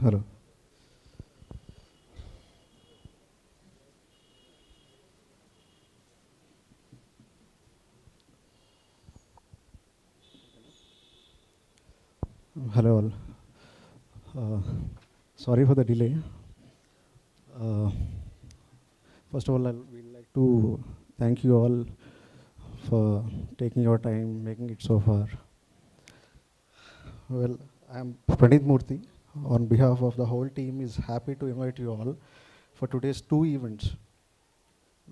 Hello. Hello all. Uh, Sorry for the delay. Uh, First of all, we'd like to thank you all for taking your time, making it so far. Well, I'm Pranit Murthy. On behalf of the whole team, is happy to invite you all for today's two events,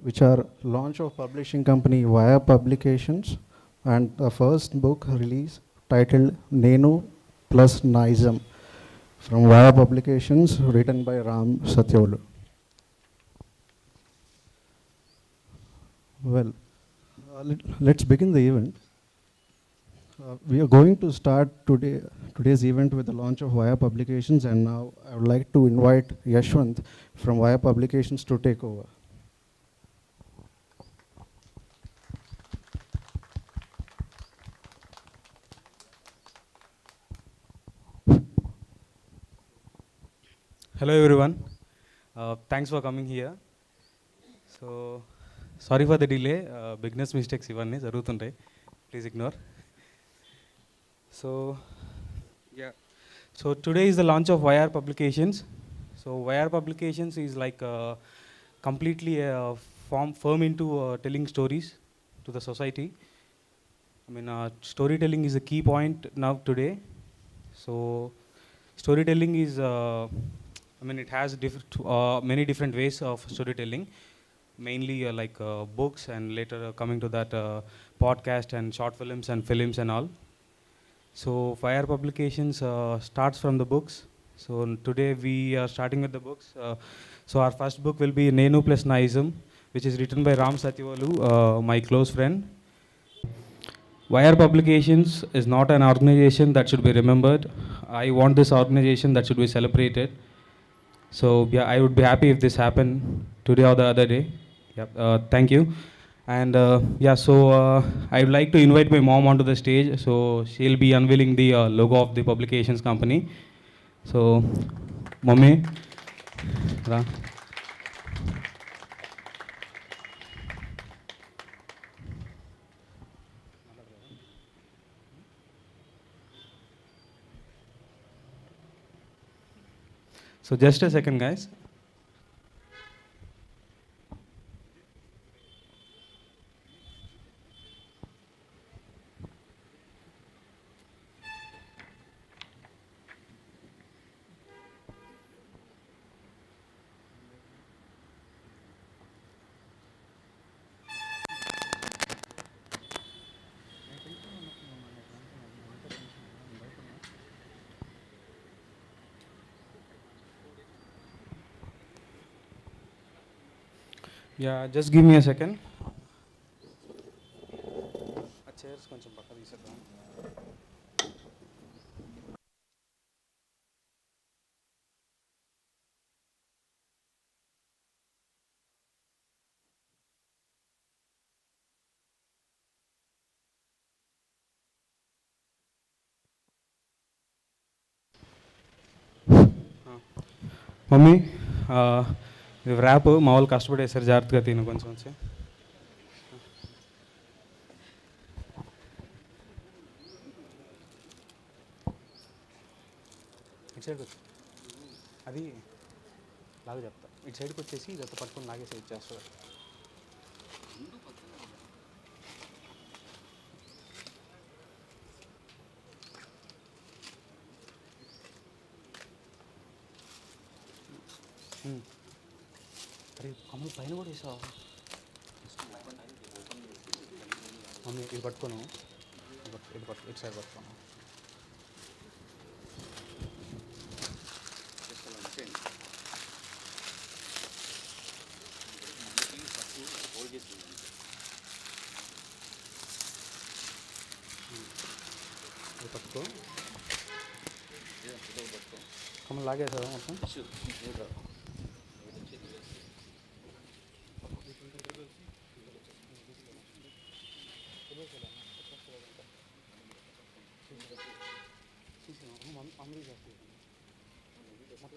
which are launch of publishing company YR Publications and the first book release titled Nenu plus ISM from YR Publications, written by Ram.Satyavolu. Well, let's begin the event. We are going to start today's event with the launch of YR Publications, and now I would like to invite Yashwant from YR Publications to take over. Hello everyone. Thanks for coming here. So, sorry for the delay. Beginners mistakes ivanni jarugutuntayi. Please ignore. So, yeah. So today is the launch of YR Publications. So YR Publications is like completely a firm into telling stories to the society. I mean, storytelling is a key point now today. So storytelling is, I mean, it has many different ways of storytelling, mainly like books, and later coming to that podcast and short films and films and all. So Fire Publications starts from the books. So today we are starting with the books. So our first book will be Nenu plus Naism, which is written by Ram.Satyavolu, my close friend. YR Publications is not an organization that should be remembered. I want this organization that should be celebrated. So yeah, I would be happy if this happened today or the other day. Yep. Thank you. And yeah, so I would like to invite my mom onto the stage. So she'll be unveiling the logo of the publications company. So, mommy, ra. So just a second, guys. Yeah, just give me a second. Chairs కొంచెం పక్క తీసేద్దాం. Mummy ఇది rap మా వాళ్ళు కష్టపడేసారు, జాగ్రత్తగా తిను కొంచెం వచ్చి. ఇటు సైడ్కి వచ్చి అది లాగా చెప్తా. ఇటు సైడ్కి వచ్చేసి ఇదంతా పట్టుకొని లాగేసి ఇచ్చేస్తారు. అరే కమ్మలు పైన కూడా వేసావు మమ్మీ. ఇది పట్టుకోను, ఇటు సైడ్ పట్టుకోను. ఇది పట్టుకో, కమ్మలు లాగేసావా మొత్తం. మొత్తం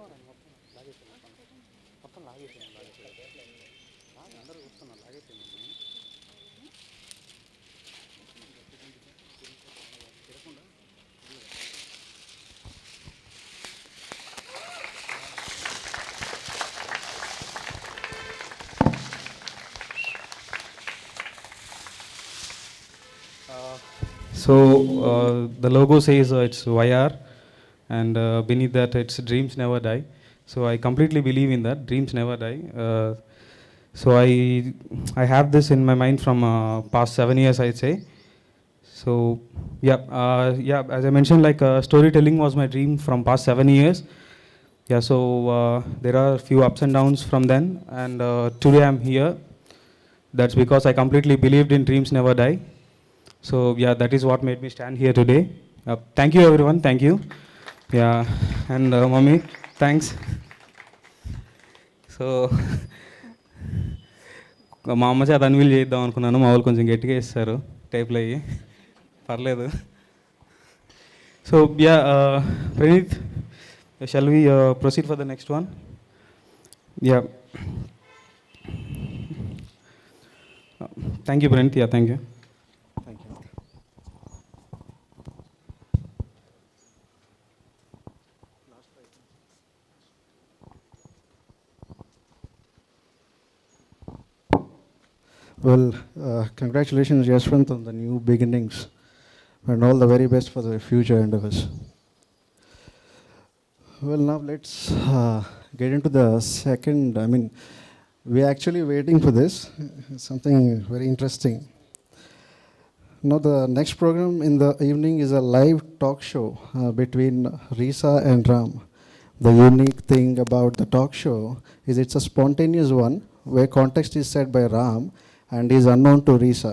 The logo says it's YR, and beneath that it's dreams never die. So I completely believe in that, dreams never die. So I have this in my mind from past 7 years, I'd say. So yeah, as I mentioned, like storytelling was my dream from past 7 years. Yeah, so there are a few ups and downs from then, and today I'm here. That's because I completely believed in dreams never die. So yeah, that is what made me stand here today. Thank you everyone, thank you. Yeah, and mommy, thanks. So మా అమ్మ చేత unveil చేద్దాం అనుకున్నాను, మా వాళ్ళు కొంచెం గట్టిగా ఇస్తారు టైప్లో అయ్యి, పర్లేదు. So yeah Praneeth, shall we proceed for the next one? Yeah, thank you Praneeth. Yeah, thank you. Thank you. Well, congratulations, Yashwant, on the new beginnings, and all the very best for the future endeavors. Well, now let's get into the second. I mean, we're actually waiting for this. Something very interesting. Now, the next program in the evening is a live talk show between Risa and Ram. The unique thing about the talk show is it's a spontaneous one where context is set by Ram and is unknown to Risa,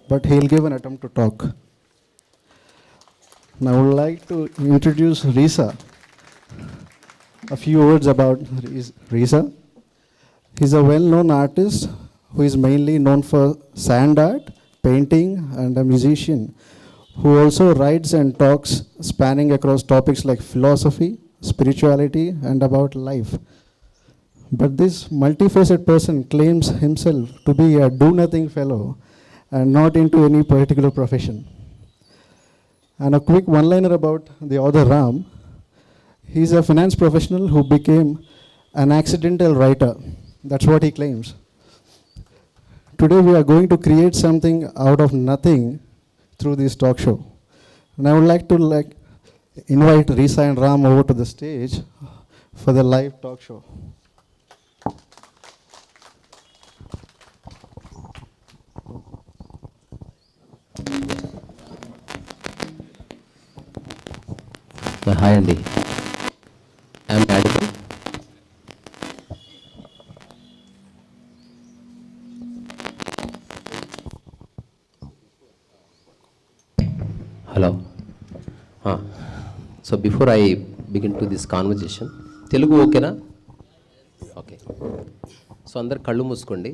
but he'll give an attempt to talk. Now, I would like to introduce Risa. A few words about Risa. He's a well-known artist who is mainly known for sand art, painting, and a musician who also writes and talks spanning across topics like philosophy, spirituality, and about life. But this multifaceted person claims himself to be a do-nothing fellow and not into any particular profession. And a quick one-liner about the author Ram. He's a finance professional who became an accidental writer. That's what he claims. Today we are going to create something out of nothing through this talk show. And I would like to invite Risa and Ram over to the stage for the live talk show. Hi అండి, I'm audible? Hello. So before I begin to this conversation, Telugu ఓకేనా? Okay. So అందరు కళ్ళు మూసుకోండి.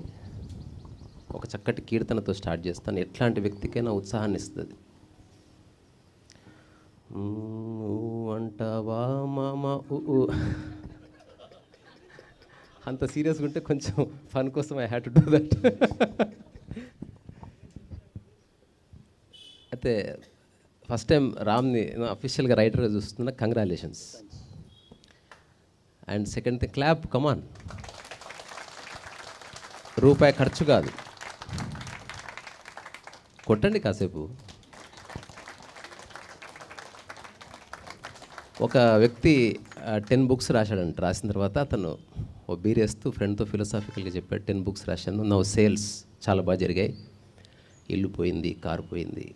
ఒక చక్కటి కీర్తనతో start చేస్తాను. ఎట్లాంటి వ్యక్తికైనా ఉత్సాహాన్ని ఇస్తుంది. అంటావా మామ అంత సీరియస్గా ఉంటే కొంచెం ఫన్ కోసం I had to do that. అయితే ఫస్ట్ టైం రామ్ని అఫీషియల్గా రైటర్గా చూస్తున్నా. Congratulations. And second thing, clap, come on. రూపాయి ఖర్చు కాదు, కొట్టండి కాసేపు. ఒక వ్యక్తి 10 books రాశాడంట. రాసిన తర్వాత అతను ఓ బీరేస్తూ ఫ్రెండ్తో ఫిలాసాఫికల్గా చెప్పాడు, 10 books రాశాను, నా సేల్స్ చాలా బాగా జరిగాయి, ఇల్లు పోయింది, కారు పోయింది,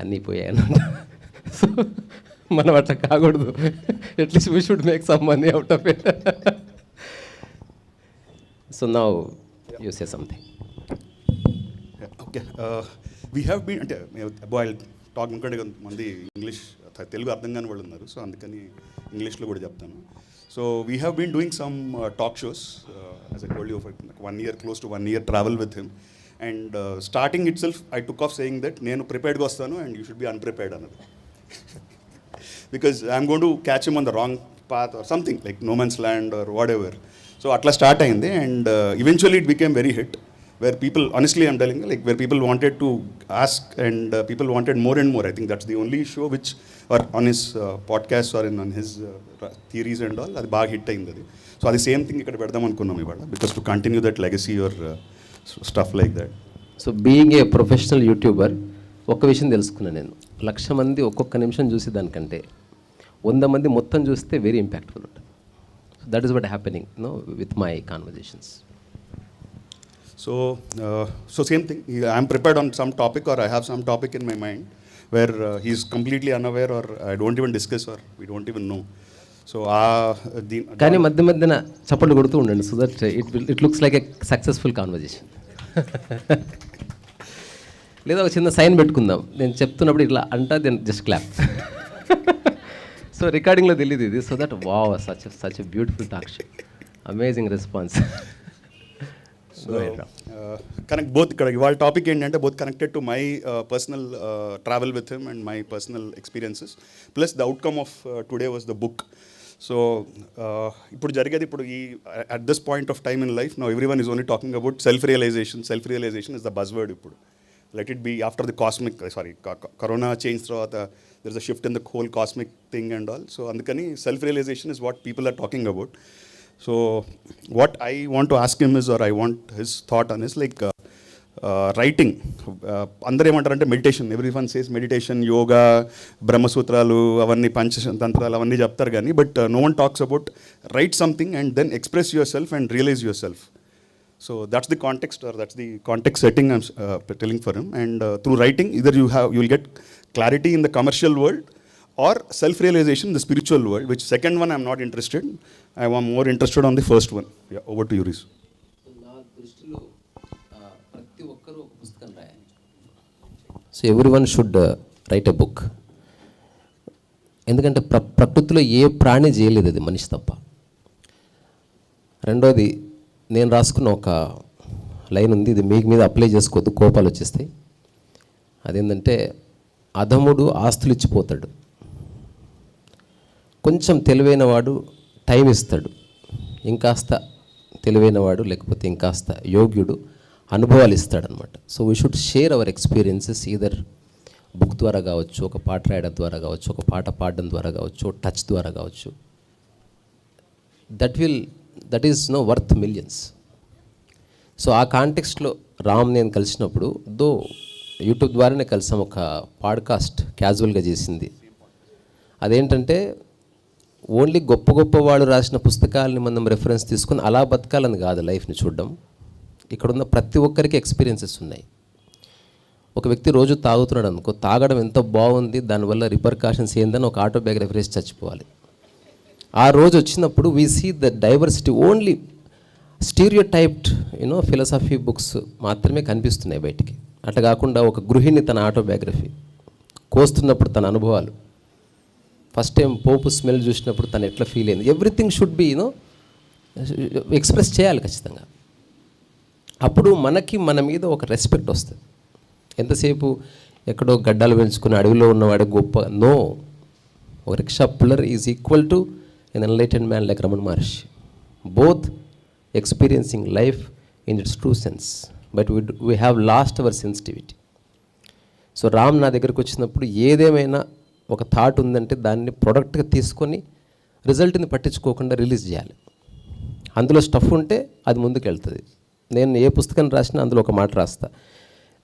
అన్నీ పోయాను. సో మనం అట్లా కాకూడదు. At least we should make some money out of it. So now you say something. Okay, we have been అంటే బాయ్ టాక్ ఇంకంటే కొంతమంది ఇంగ్లీష్ తెలుగు అర్థం కాని వాళ్ళు ఉన్నారు, సో అందుకని ఇంగ్లీష్లో కూడా చెప్తాను. So we have been doing some talk shows as I told you for 1 year, close to 1 year travel with him. And starting it self I took off saying that నేను ప్రిపేర్డ్గా వస్తాను and you should be unprepared అన్నది. Because I'm going to catch him on the wrong path or something like No Man's Land or whatever. So atla start ayindi, and eventually it became very hit, where people, honestly I'm telling you, like where people wanted to ask, and people wanted more and more. I think that's the only show which, or on his podcast or on his theories and all, అది బాగా hit అయింది అది. So అది same thing ఇక్కడ పెడదాం అనుకున్నాం ఇవాళ, because to continue that legacy or stuff like that. So being a professional YouTuber ఒక్క విషయం తెలుసుకున్నాను నేను. 1,00,000 మంది ఒక్కొక్క నిమిషం చూసి దానికంటే 100 మంది మొత్తం చూస్తే వెరీ ఇంపాక్ట్ఫుల్ ఉంటుంది. So that is what happening with my conversations. So same thing. I'm prepared on some topic, or I have some topic in my mind where he's completely unaware, or I don't even discuss, or we don't even know. So కానీ మధ్య మధ్యన చప్పట్లు కొడుతూ ఉండండి, so that it looks like a successful conversation. లేదా ఒక చిన్న sign పెట్టుకుందాం, నేను చెప్తున్నప్పుడు ఇట్లా అంటా, దెన్ జస్ట్ క్లాప్. సో రికార్డింగ్లో తెలియదు ఇది, so that wow, such a beautiful talk show, amazing response. Connect both. ఇక్కడ ఇవాళ టాపిక్ ఏంటంటే both connected to my personal travel with him and my personal experiences, plus the outcome of today was the book. So ఇప్పుడు జరిగేది, ఇప్పుడు ఈ at this point of time in life now every one is only talking about self realization is the buzz word ఇప్పుడు. Let it be after the corona change తర్వాత there's a shift in the whole cosmic thing and all. So andukani self realization is what people are talking about. So what I want to ask him is, or I want his thought on is like writing. అందరూ ఏమంటారంటే meditation, everyone says meditation, yoga, బ్రహ్మసూత్రాలు, అవన్నీ పంచతంత్రాలు అవన్నీ చెప్తారు కానీ, but no one talks about write something and then express your self and realise your self. So that's the context, or that's the context setting I'm telling for him. And through writing, either you will get clarity in the commercial world, or self-realization in the spiritual world, which second one I'm not interested. I am more interested on the first one. Yeah, over to you, Riz. So everyone should write a book. ఎందుకంటే ప్రకృతిలో ఏ ప్రాణి చేయలేదు అది, మనిషి తప్ప. రెండోది, నేను రాసుకున్న ఒక లైన్ ఉంది, ఇది మీకు మీద అప్లై చేసుకోవద్దు, కోపాలు వచ్చేస్తాయి. అదేంటంటే, అధముడు ఆస్తులు ఇచ్చిపోతాడు, కొంచెం తెలివైన వాడు టైం ఇస్తాడు, ఇంకాస్త తెలివైన వాడు లేకపోతే ఇంకాస్త యోగ్యుడు అనుభవాలు ఇస్తాడనమాట. So we should share our experiences, either book ద్వారా కావచ్చు, ఒక పాట రాయడం ద్వారా కావచ్చు, ఒక పాట పాడడం ద్వారా కావచ్చు, టచ్ ద్వారా కావచ్చు. That is worth millions. So ఆ కాంటెక్స్ట్లో రామ్ నేను కలిసినప్పుడు, దో యూట్యూబ్ ద్వారానే కలిసాం, ఒక పాడ్కాస్ట్ క్యాజువల్గా చేసింది. అదేంటంటే, ఓన్లీ గొప్ప గొప్ప వాళ్ళు రాసిన పుస్తకాలని మనం రెఫరెన్స్ తీసుకుని అలా బతకాలని కాదు లైఫ్ని చూడడం. ఇక్కడున్న ప్రతి ఒక్కరికి ఎక్స్పీరియన్సెస్ ఉన్నాయి. ఒక వ్యక్తి రోజు తాగుతున్నాడు అనుకో, తాగడం ఎంత బాగుంది, దానివల్ల రిపర్కాషన్స్ ఏందని ఒక ఆటోబయోగ్రఫీ రాసి చచ్చిపోవాలి. ఆ రోజు వచ్చినప్పుడు we see the diversity. Only stereotyped philosophy books మాత్రమే కనిపిస్తున్నాయి బయటికి. అట్లా కాకుండా ఒక గృహిణి తన ఆటోబయోగ్రఫీ, కోస్తున్నప్పుడు తన అనుభవాలు, ఫస్ట్ టైం పోపు స్మెల్ చూసినప్పుడు తను ఎట్లా ఫీల్ అయింది, ఎవ్రీథింగ్ షుడ్ బి ఎక్స్ప్రెస్ చేయాలి ఖచ్చితంగా. అప్పుడు మనకి మన మీద ఒక రెస్పెక్ట్ వస్తుంది. ఎంతసేపు ఎక్కడో గడ్డాలు పెంచుకుని అడవిలో ఉన్నవాడే గొప్ప, నో. ఒక rickshaw puller is equal to an enlightened man like Ramana Maharshi, both experiencing life in its true sense, but we have lost our sensitivity. So Ram నా దగ్గరికి వచ్చినప్పుడు ఏదేమైనా ఒక థాట్ ఉందంటే దాన్ని ప్రొడక్ట్గా తీసుకొని రిజల్ట్ని పట్టించుకోకుండా రిలీజ్ చేయాలి. అందులో స్టఫ్ ఉంటే అది ముందుకు వెళ్తుంది. నేను ఏ పుస్తకం రాసినా అందులో ఒక మాట రాస్తా.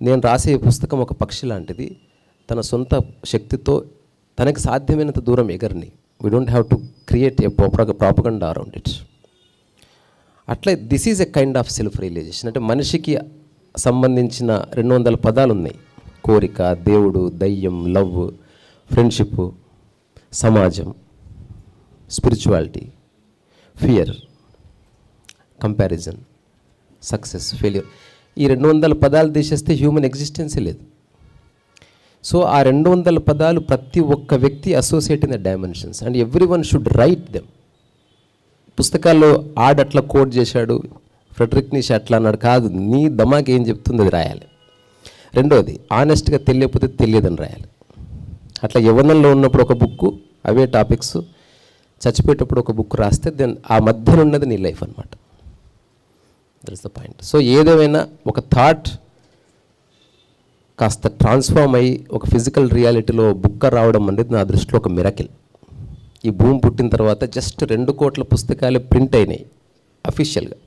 నేను రాసే పుస్తకం ఒక పక్షి లాంటిది, తన సొంత శక్తితో తనకి సాధ్యమైనంత దూరం ఎగరని. We don't have to create a propaganda around it. అట్లా this is a kind of self realization. అంటే మనిషికి సంబంధించిన 200 పదాలు ఉన్నాయి. కోరిక, దేవుడు, దయ్యం, లవ్, ఫ్రెండ్షిప్, సమాజం, spirituality, fear, comparison, success, failure. ఈ 200 పదాలు తీసేస్తే హ్యూమన్ ఎగ్జిస్టెన్సే లేదు. సో ఆ 200 పదాలు ప్రతి ఒక్క వ్యక్తి associate in the dimensions, and every one should write them. పుస్తకాల్లో ఆడట్లా కోట్ చేశాడు, ఫ్రెడరిక్ నీషే అట్లా అన్నాడు కాదు, నీ దమాకి ఏం చెప్తుంది అది రాయాలి. రెండోది, ఆనెస్ట్గా తెలియకపోతే తెలియదని రాయాలి. అట్లా యవ్వనంలో ఉన్నప్పుడు ఒక బుక్కు, అవే టాపిక్స్, చచ్చిపోయేటప్పుడు ఒక బుక్ రాస్తే దెన్ ఆ మధ్యన ఉన్నది నీ లైఫ్ అనమాట. That is the point. So ఏదేమైనా ఒక థాట్ కాస్త ట్రాన్స్ఫార్మ్ అయ్యి ఒక ఫిజికల్ రియాలిటీలో బుక్ రావడం అనేది నా దృష్టిలో ఒక మిరకిల్. ఈ భూమి పుట్టిన తర్వాత జస్ట్ 2 కోట్ల పుస్తకాలే ప్రింట్ అయినాయి అఫీషియల్గా.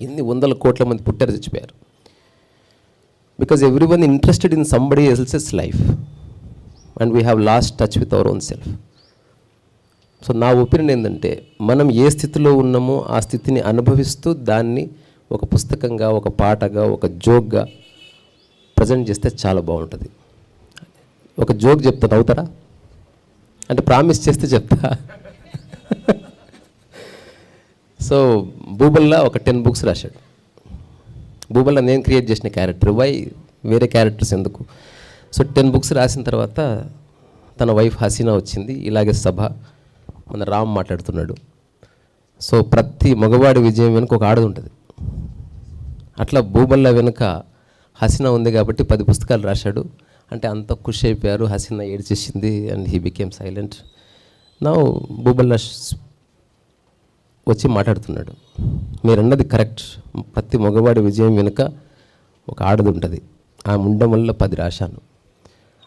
ఇన్ని 100 కోట్ల మంది పుట్టారు, చచ్చిపోయారు. Because every one interested in somebody else's life and we have lost touch with our own self. So నా ఒపీనియన్ ఏంటంటే మనం ఏ స్థితిలో ఉన్నామో ఆ స్థితిని అనుభవిస్తూ దాన్ని ఒక పుస్తకంగా, ఒక పాటగా, ఒక జోక్గా ప్రజెంట్ చేస్తే చాలా బాగుంటుంది. ఒక జోక్ చెప్తా, నవ్వుతారా? అంటే ప్రామిస్ చేస్తే చెప్తా. సో భూబల్లా ఒక 10 బుక్స్ రాశాడు. భూబల్లా నేను క్రియేట్ చేసిన క్యారెక్టర్, వై వేరే క్యారెక్టర్స్ ఎందుకు? సో 10 బుక్స్ రాసిన తర్వాత తన వైఫ్ హసీనా వచ్చింది. ఇలాగే సభ మన రామ్ మాట్లాడుతున్నాడు. సో ప్రతి మగవాడి విజయం వెనుక ఒక ఆడది ఉంటుంది. అట్లా భూబల్లా వెనుక హసీనా ఉంది కాబట్టి 10 పుస్తకాలు రాశాడు. అంటే అంత ఖుషి అయిపోయారు. హసీనా ఏడ్చేసింది అండ్ హీ బికేమ్ సైలెంట్. నా భూబల్లా వచ్చి మాట్లాడుతున్నాడు, మీరు అన్నది కరెక్ట్, ప్రతి మగవాడి విజయం వెనుక ఒక ఆడది ఉంటుంది. ఆమె ఉండడం వల్ల 10 రాశాను,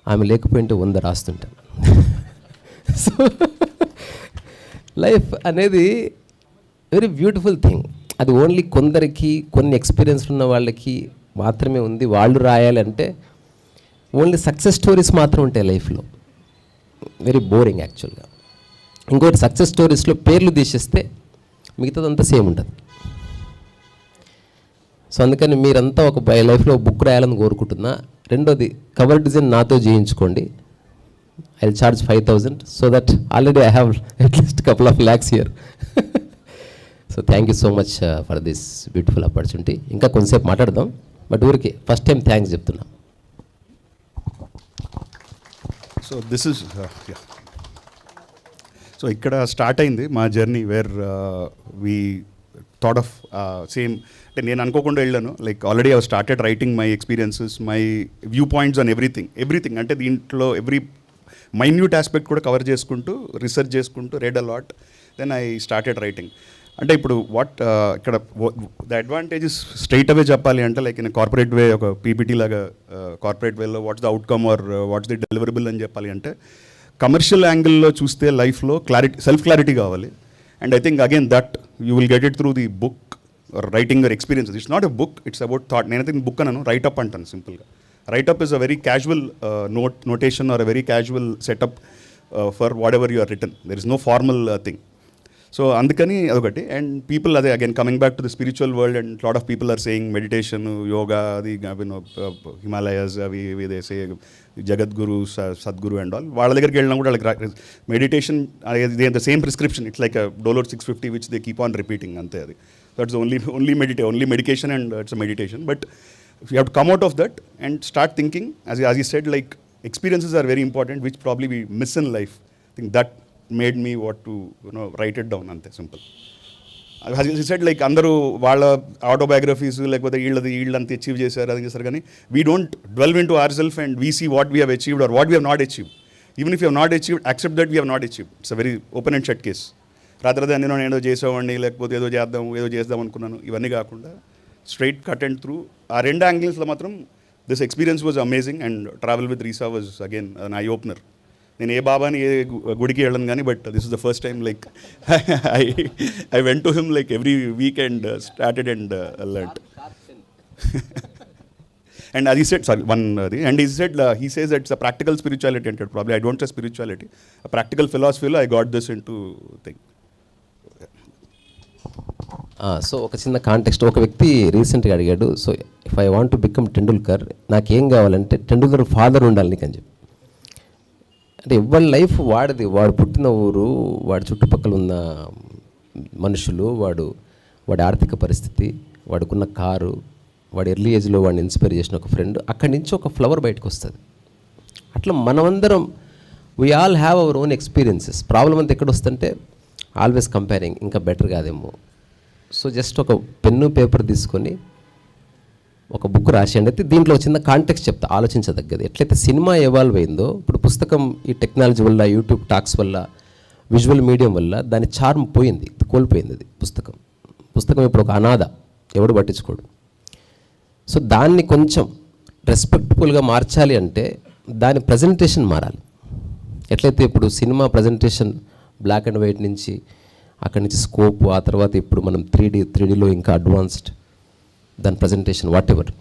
ఆమె లేకపోయింటే 100 రాస్తుంటాను. సో లైఫ్ అనేది వెరీ బ్యూటిఫుల్ థింగ్. అది ఓన్లీ కొందరికి, కొన్ని ఎక్స్పీరియన్స్ ఉన్న వాళ్ళకి మాత్రమే ఉంది. వాళ్ళు రాయాలంటే ఓన్లీ సక్సెస్ స్టోరీస్ మాత్రం ఉంటాయి లైఫ్లో. వెరీ బోరింగ్ యాక్చువల్గా. ఇంకోటి, సక్సెస్ స్టోరీస్లో పేర్లు తీసేస్తే మిగతాదంతా సేమ్ ఉంటుంది. సో అందుకని మీరంతా ఒక లైఫ్లో బుక్ రాయాలని కోరుకుంటున్నా. రెండోది, కవర్ డిజైన్ నాతో చేయించుకోండి. I will charge 5,000 so that already I have at least couple of lakhs here. So thank you so much for this beautiful opportunity. ఇంకా కొంతసేపు మాట్లాడదాం, బట్ ఊరికి ఫస్ట్ టైం థ్యాంక్స్ చెప్తున్నా. సో దిస్ ఇస్ సో ఇక్కడ start అయింది మా journey where we thought of same. అంటే నేను అనుకోకుండా వెళ్ళాను. Like already I started writing my experiences, my view points on everything. అంటే దీంట్లో ఎవ్రీ మైన్యూట్ ఆస్పెక్ట్ కూడా కవర్ చేసుకుంటూ, రీసెర్చ్ చేసుకుంటూ, read a lot, then I started writing. అంటే ఇప్పుడు ఇక్కడ ద అడ్వాంటేజెస్ స్ట్రైట్ అవే చెప్పాలి అంటే, లైక్ ఇన్ కార్పొరేట్ వే, ఒక పీపీటీ లాగా కార్పొరేట్ వేలో what's the outcome or what's the deliverable అని చెప్పాలి అంటే, కమర్షియల్ యాంగిల్లో చూస్తే లైఫ్లో సెల్ఫ్ క్లారిటీ కావాలి. And I think again that you will get it through the book writing your experiences. It's not a book, it's about thought. నేనైతే book అన్నాను, writeup అంటాను సింపుల్గా. Writeup is a very casual notation or a very casual setup for whatever you are written. There is no formal thing. So అందుకని అదొకటి. And people, అదే again coming back to the spiritual world, and lot of people are saying meditation, yoga, అది హిమాలయాస్, అవి ఇవి say Jagadguru, Sadhguru and all. వాళ్ళ దగ్గరికి వెళ్ళినా కూడా వాళ్ళకి meditation the same prescription. It's like Dolo 650 which they keep on repeating, అంతే. అది that's only medication and it's meditation. But you have to come out of that and start thinking, as you said, like experiences are very important, which probably we miss in life. I think that made me want to write it down, ante simple. As you said, like andaru vaalla autobiographies lekapothe వీళ్ళంతా achieve చేశారు, అది చేశారు, కానీ we don't dwell into ourselves and we see what we have achieved or what we have not achieved. Even if you have not achieved, accept that we have not achieved. It's a very open and shut case. rather than నేను ఏదో చేసేవాడిని, లేకపోతే ఏదో చేద్దాం అనుకున్నాను, ఇవన్నీ కాకుండా straight cut and through. ఆ 2 యాంగిల్స్లో మాత్రం this experience was amazing. And travel with రీసా was again an eye opener. నేను ఏ బాబాని ఏ గుడికి వెళ్ళను కానీ, but this is the first time like I went to him like every week and started and learned. And as he said, and he says that it's a practical spirituality, and probably I don't say spirituality, a practical philosophy. I got this into thing. So ఒక చిన్న context, ఒక వ్యక్తి రీసెంట్గా అడిగాడు, so if I want to become Tendulkar, నాకేం కావాలంటే Tendulkar father ఉండాలి నీకు అని చెప్పి. అంటే ఎవరి లైఫ్ వాడిది, వాడు పుట్టిన ఊరు, వాడి చుట్టుపక్కల ఉన్న మనుషులు, వాడి ఆర్థిక పరిస్థితి, వాడుకున్న కారు, వాడి ఎర్లీ ఏజ్లో వాడిని ఇన్స్పైర్ చేసిన ఒక ఫ్రెండ్, అక్కడి నుంచి ఒక ఫ్లవర్ బయటకు వస్తుంది. అట్లా మనమందరం we all have our own experiences. Problem అంతా ఎక్కడ వస్తుంటే ఆల్వేస్ కంపేరింగ్, ఇంకా బెటర్ కాదేమో. సో జస్ట్ ఒక పెన్ను పేపర్ తీసుకొని ఒక బుక్ రాసేయండి. అయితే దీంట్లో చిన్న కాంటెక్స్ట్ చెప్తా, ఆలోచించదగ్గది. ఎట్లయితే సినిమా ఎవాల్వ్ అయిందో, ఇప్పుడు పుస్తకం ఈ టెక్నాలజీ వల్ల, యూట్యూబ్ టాక్స్ వల్ల విజువల్ మీడియం వల్ల దాని చార్మ్ పోయింది, కోల్పోయింది. అది పుస్తకం ఇప్పుడు ఒక అనాథ, ఎవడు పట్టించుకోడు. సో దాన్ని కొంచెం రెస్పెక్ట్ఫుల్గా మార్చాలి అంటే దాని ప్రజెంటేషన్ మారాలి. ఎట్లయితే ఇప్పుడు cinema presentation black and white నుంచి అక్కడి నుంచి స్కోప్, ఆ తర్వాత ఇప్పుడు మనం 3Dలో ఇంకా అడ్వాన్స్డ్ దాని ప్రజెంటేషన్ వాట్ ఎవర్,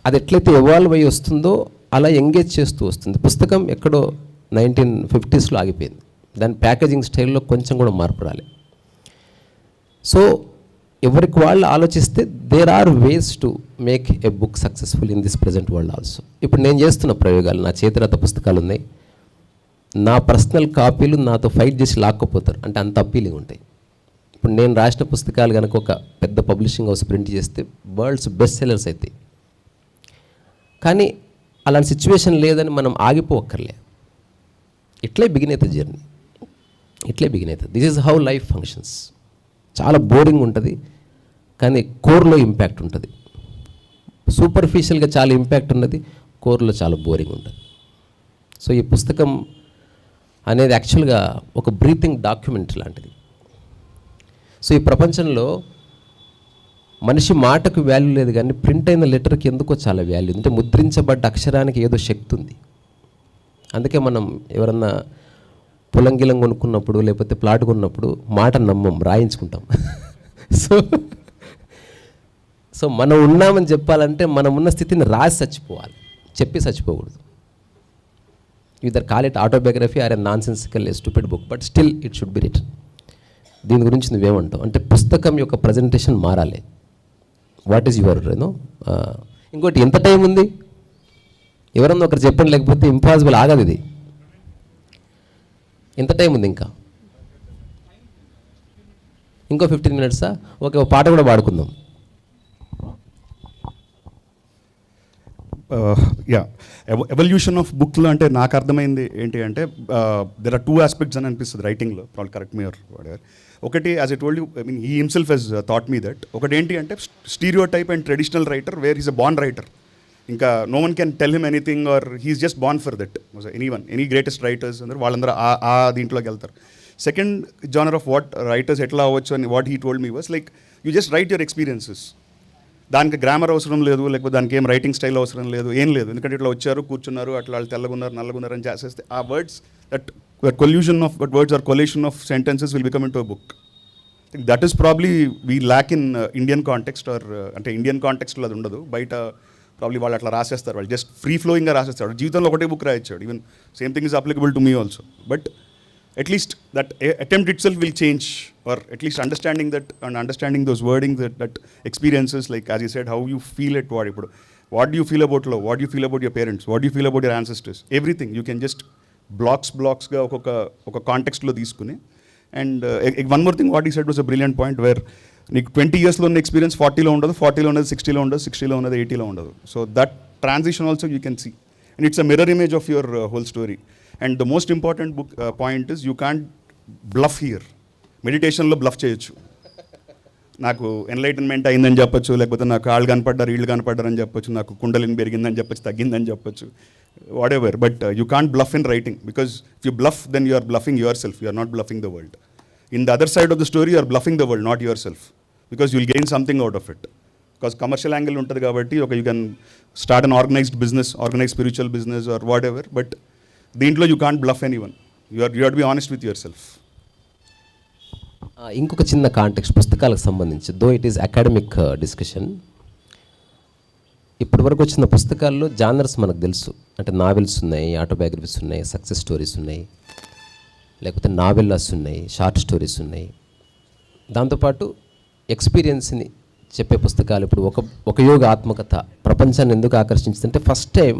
అది ఎట్లయితే ఎవాల్వ్ అయ్యి వస్తుందో అలా ఎంగేజ్ చేస్తూ వస్తుంది. పుస్తకం ఎక్కడో 1950s ఆగిపోయింది. దాని ప్యాకేజింగ్ స్టైల్లో కొంచెం కూడా మార్పు రాలి. సో ఎవరికి వాళ్ళు ఆలోచిస్తే there are ways to make a book successful in this present world also. ఇప్పుడు నేను చేస్తున్న ప్రయోగాలు, నా చేతిరాత పుస్తకాలు ఉన్నాయి, నా పర్సనల్ కాపీలు నాతో ఫైట్ చేసి లాక్కపోతారు, అంటే అంత అప్పీలింగ్ ఉంటాయి. ఇప్పుడు నేను రాసిన పుస్తకాలు కనుక ఒక పెద్ద పబ్లిషింగ్ హౌస్ ప్రింట్ చేస్తే వరల్డ్స్ బెస్ట్ సెల్లర్స్ అవుతాయి. కానీ అలాంటి సిచ్యువేషన్ లేదని మనం ఆగిపోక్కర్లే. ఇట్లే బిగిన్ అవుతుంది జర్నీ, ఇట్లే బిగిన్ అవుతుంది. This is how life functions. చాలా బోరింగ్ ఉంటుంది కానీ కోర్లో ఇంపాక్ట్ ఉంటుంది. సూపర్ఫిషియల్గా చాలా ఇంపాక్ట్ ఉన్నది, కోర్లో చాలా బోరింగ్ ఉంటుంది. సో ఈ పుస్తకం అనేది యాక్చువల్గా ఒక బ్రీతింగ్ డాక్యుమెంట్ లాంటిది. సో ఈ ప్రపంచంలో మనిషి మాటకు వాల్యూ లేదు కానీ ప్రింట్ అయిన లెటర్కి ఎందుకో చాలా వాల్యూ. అంటే ముద్రించబడ్డ అక్షరానికి ఏదో శక్తి ఉంది. అందుకే మనం ఎవరన్నా పొలంగిలం కొనుక్కున్నప్పుడు లేకపోతే ప్లాట్ కొన్నప్పుడు మాట నమ్మం, రాయించుకుంటాం. సో మనం ఉన్నామని చెప్పాలంటే మనం ఉన్న స్థితిని రాసి చచ్చిపోవాలి, చెప్పి చచ్చిపోకూడదు. either call it autobiography or a nonsensical stupid book, but still it should be written. దీని గురించి నువ్వేమంటావు అంటే పుస్తకం యొక్క ప్రజెంటేషన్ మారాలి. వాట్ ఈజ్ యువర్ ఇంకోటి ఎంత టైం ఉంది ఎవరన్నా ఒకరు చెప్పండి, లేకపోతే ఇంపాసిబుల్ ఆగదు ఇది. ఎంత టైం ఉంది ఇంకో 15 minutes? ఓకే, ఒక పాట కూడా పాడుకుందాం. ఎవల్యూషన్ ఆఫ్ బుక్లో అంటే నాకు అర్థమైంది ఏంటి అంటే దెర్ ఆర్ 2 aspects అని అనిపిస్తుంది రైటింగ్లో. Probably correct me or what. ఒకటి as I told you, I mean he himself he's thought me that. ఒకటి ఏంటి అంటే stereotype and traditional writer where is a born writer. ఇంకా no one can tell him anything or he's just born for that. Any greatest writers అందరూ వాళ్ళందరూ ఆ దీంట్లోకి వెళ్తారు. Second genre of what writers ఎట్లా అవ్వచ్చు అని what he told me was like you just right your experiences. దానికి grammar అవసరం లేదు, లేకపోతే దానికి ఏం రైటింగ్ స్టైల్ అవసరం లేదు, ఏం లేదు. ఎందుకంటే ఇట్లా వచ్చారు, కూర్చున్నారు, అట్లా వాళ్ళు తెల్లగున్నారు, నల్లగున్నారు అని చేసేస్తే ఆ words that collusion of words or collation of sentences will become into a book. That is probably we lack in Indian context. Or అంటే ఇండియన్ కాంటెక్స్ట్లో అది ఉండదు. బయట ప్రాబ్లీ వాళ్ళు అట్లా రాసేస్తారు, వాళ్ళు జస్ట్ ఫ్రీ ఫ్లోయింగ్గా రాసేస్తారు. జీవితంలో ఒకటే బుక్ రాయించాడు. Even same thing is applicable to me also. But at least that attempt itself will change, or at least understanding that and understanding those wordings, that experiences, like as you said, how you feel it, what do you feel about love, what do you feel about your parents, what do you feel about your ancestors, everything you can just blocks ga oka context lo teeskuni. And one more thing what he said was a brilliant point, where నీకు 20 years లో ఉన్న experience 40లో ఉండదు, 40లో ఉన్నది 60లో ఉండదు, 60లో ఉన్నది 80లో ఉండదు. So that transition also you can see, and it's a mirror image of your whole story. And the most important point is you can't bluff here. మెడిటేషన్లో బ్లఫ్ చేయొచ్చు. నాకు ఎన్లైటన్మెంట్ అయిందని చెప్పొచ్చు, లేకపోతే నాకు కాళ్ళు కనపడ్డారు, వీళ్ళు కనపడ్డారని చెప్పొచ్చు, నాకు కుండలిని పెరిగిందని చెప్పొచ్చు, తగ్గిందని చెప్పొచ్చు, whatever. But you can't bluff in writing, because if you bluff then you are bluffing your self, you are not bluffing the world. In the other side of the story you are bluffing the world, not yourself, because you will gain something out of it. Because commercial angle ఉంటుంది కాబట్టి you can start an organized business, organized spiritual business or whatever. బట్ దీంట్లో you can't bluff anyone. You have to be honest with your self. ఇంకొక చిన్న context పుస్తకాలకు సంబంధించి, though it is academic discussion. ఇప్పటి వరకు వచ్చిన పుస్తకాల్లో జానర్స్ మనకు తెలుసు. అంటే నావెల్స్ ఉన్నాయి, ఆటోబయోగ్రఫీస్ ఉన్నాయి, సక్సెస్ స్టోరీస్ ఉన్నాయి, లేకపోతే నావెల్లాస్ ఉన్నాయి, షార్ట్ స్టోరీస్ ఉన్నాయి. దాంతోపాటు ఎక్స్పీరియన్స్ని చెప్పే పుస్తకాలు. ఇప్పుడు ఒక యోగ ఆత్మకథ ప్రపంచాన్ని ఎందుకు ఆకర్షించిందంటే first time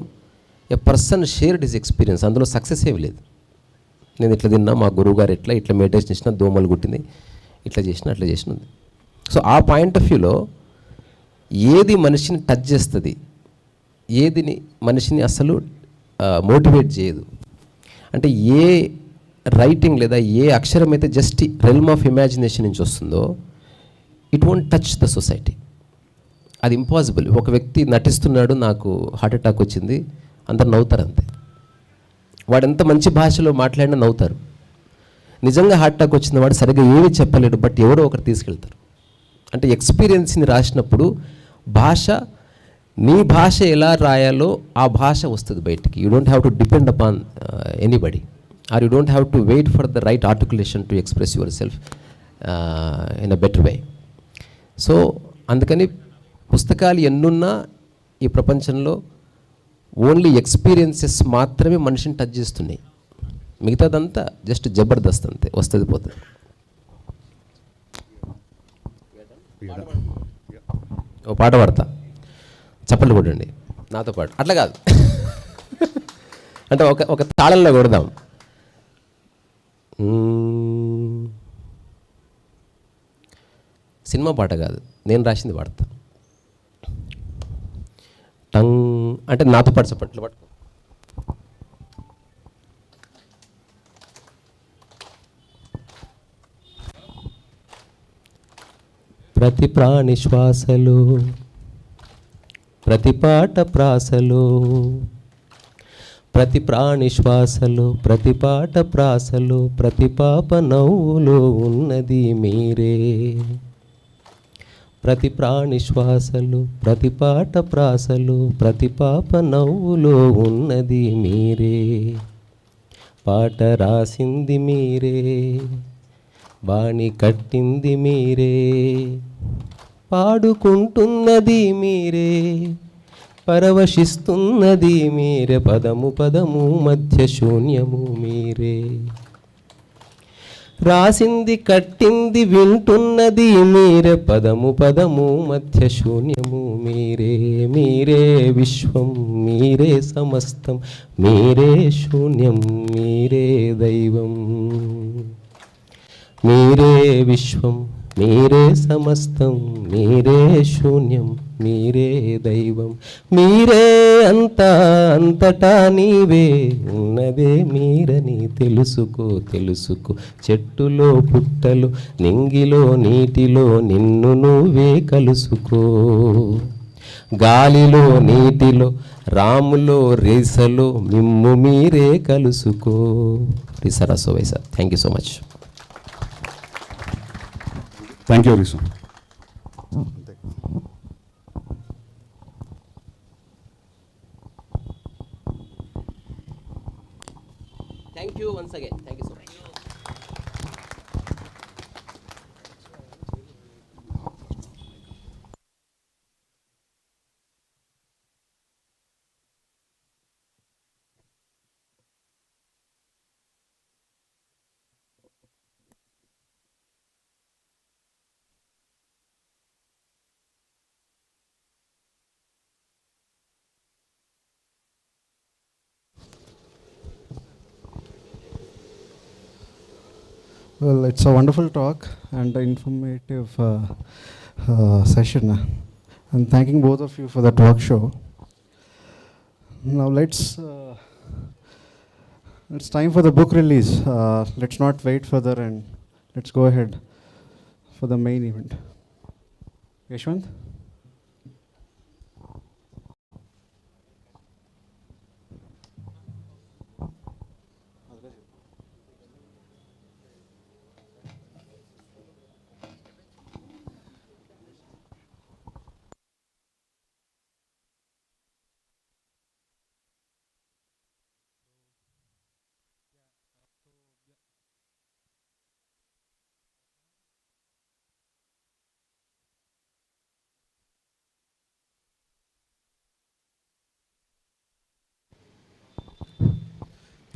a person shared his experience. అందులో సక్సెస్ ఏమి లేదు. నేను ఇట్లా తిన్నా, మా గురువుగారు ఇట్లా మెడిటేషన్ చేసిన, దోమలు కుట్టింది, ఇట్లా చేసిన, అట్లా చేసినది. సో ఆ పాయింట్ ఆఫ్ వ్యూలో ఏది మనిషిని టచ్ చేస్తుంది, ఏదిని మనిషిని అసలు మోటివేట్ చేయదు అంటే ఏ రైటింగ్ లేదా ఏ అక్షరం అయితే జస్ట్ రెల్మ్ ఆఫ్ ఇమాజినేషన్ నుంచి వస్తుందో it won't touch the society. అది ఇంపాసిబుల్. ఒక వ్యక్తి నటిస్తున్నాడు, నాకు హార్ట్ అటాక్ వచ్చింది, అందరు నవ్వుతారు అంతే. వాడు ఎంత మంచి భాషలో మాట్లాడినా నవ్వుతారు. నిజంగా హార్ట్ అటాక్ వచ్చిన వాడు సరిగ్గా ఏమీ చెప్పలేడు, బట్ ఎవరో ఒకరు తీసుకెళ్తారు. అంటే ఎక్స్పీరియన్స్ని రాసినప్పుడు భాష, నీ భాష ఎలా రాయాలో ఆ భాష వస్తుంది బయటికి. You don't have to depend upon anybody, or you don't have to wait for the right articulation to express your self in a better way. So అందుకని పుస్తకాలు ఎన్నున్నా ఈ ప్రపంచంలో ఓన్లీ ఎక్స్పీరియన్సెస్ మాత్రమే మనిషిని టచ్ చేస్తున్నాయి. మిగతాదంతా జస్ట్ జబర్దస్త్ అంతే, వస్తుంది పోతుంది. ఓ పాట పాడతా, చప్పట్లు కొట్టండి నాతో పాటు. అట్లా కాదు, అంటే ఒక తాళంలో కొడదాం. సినిమా పాట కాదు, నేను రాసింది పాడతా. టంగ్ అంటే నాతో పాటు చప్పట్లు పట్టుకో. ప్రతి ప్రాణి శ్వాసలో, ప్రతి పాట ప్రాసలో, ప్రతి ప్రాణి శ్వాసలో, ప్రతి పాట ప్రాసలో, ప్రతి పాప నవ్వులో ఉన్నది మీరే. ప్రతి ప్రాణి శ్వాసలో, ప్రతి పాట ప్రాసలో, ప్రతి పాప నవ్వులో ఉన్నది మీరే. పాట రాసింది మీరే, బాణి కట్టింది మీరే, పాడుకుంటున్నది మీరే, పరవశిస్తున్నది మీరే. పదము పదము మధ్య శూన్యము మీరే. రాసింది కట్టింది వింటున్నది మీరే, పదము పదము మధ్య శూన్యము మీరే. మీరే విశ్వం, మీరే సమస్తం, మీరే శూన్యం, మీరే దైవం. మీరే విశ్వం, మీరే సమస్తం, మీరే శూన్యం, మీరే దైవం. మీరే అంతా, అంతటా నీవే, ఉన్నదే మీరని తెలుసుకో, తెలుసుకో. చెట్టులో పుట్టలు, నింగిలో నీటిలో నిన్ను నువ్వే కలుసుకో. గాలిలో నీటిలో, రాములో రేసలో మిమ్ము మీరే కలుసుకో. రిసరసో వైసా. Thank you so much. Thank you రిసు. Thank you once again. Thank you so much. Well, it's a wonderful talk and informative session. I'm thanking both of you for the talk show. Now it's time for the book release. Let's not wait further and let's go ahead for the main event. Yashwant?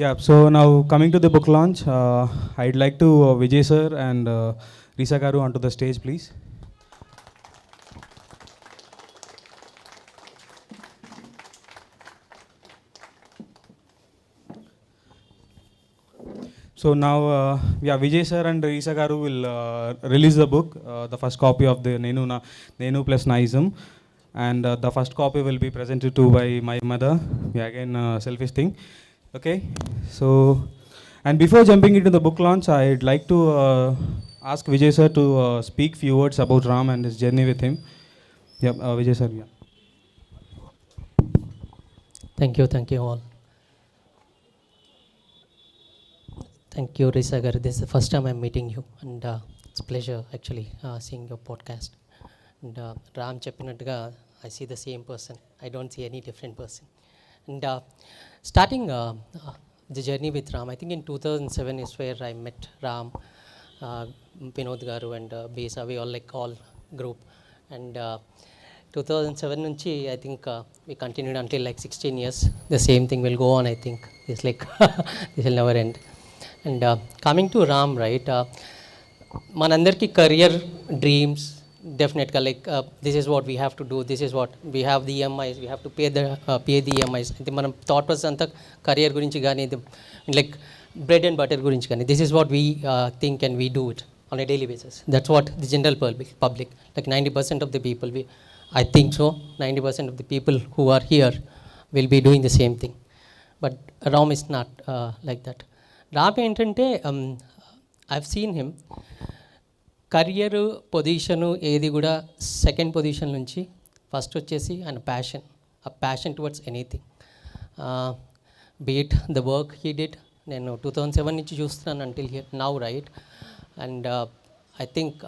Yeah, so now coming to the book launch, I'd like to Vijay sir and Risa Garu onto the stage, please. So now, yeah, Vijay sir and Risa Garu will release the book, the first copy of the Nenu plus Naism, and the first copy will be presented to by my mother. Yeah, again, selfish thing. Okay, so, and before jumping into the book launch, I'd like to ask Vijay sir to speak few words about Ram and his journey with him. Yeah, Vijay sir, yeah. Thank you all. Thank you, Risagar. This is the first time I'm meeting you, and it's a pleasure actually seeing your podcast. And Ram cheppinattuga, I see the same person. I don't see any different person. And starting the journey with Ram, I think in 2007 is where I met Ram, Vinod Garu, and Bisa. We all group. And 2007 nunchi, I think we continued until like 16 years. The same thing will go on, I think. It's like this will never end. And coming to Ram, right, మనందరికీ career dreams, definitely like this is what we have to do, this is what we have the EMIs, we have to pay the EMIs. అంటే మనం thought process అంతా career గురించి కానీ like bread and butter గురించి కానీ this is what we think and we do it on a daily basis. That's what the general public like 90% of the people, I think so, 90% of the people who are here will be doing the same thing. But Ram is not like that. Ram ఏంటంటే I've seen him career position ఏది కూడా second position నుంచి first వచ్చేసి ఆయన passion towards anything, beat the work he did. నేను 2007 నుంచి చూస్తున్నాను until here now, right. And I think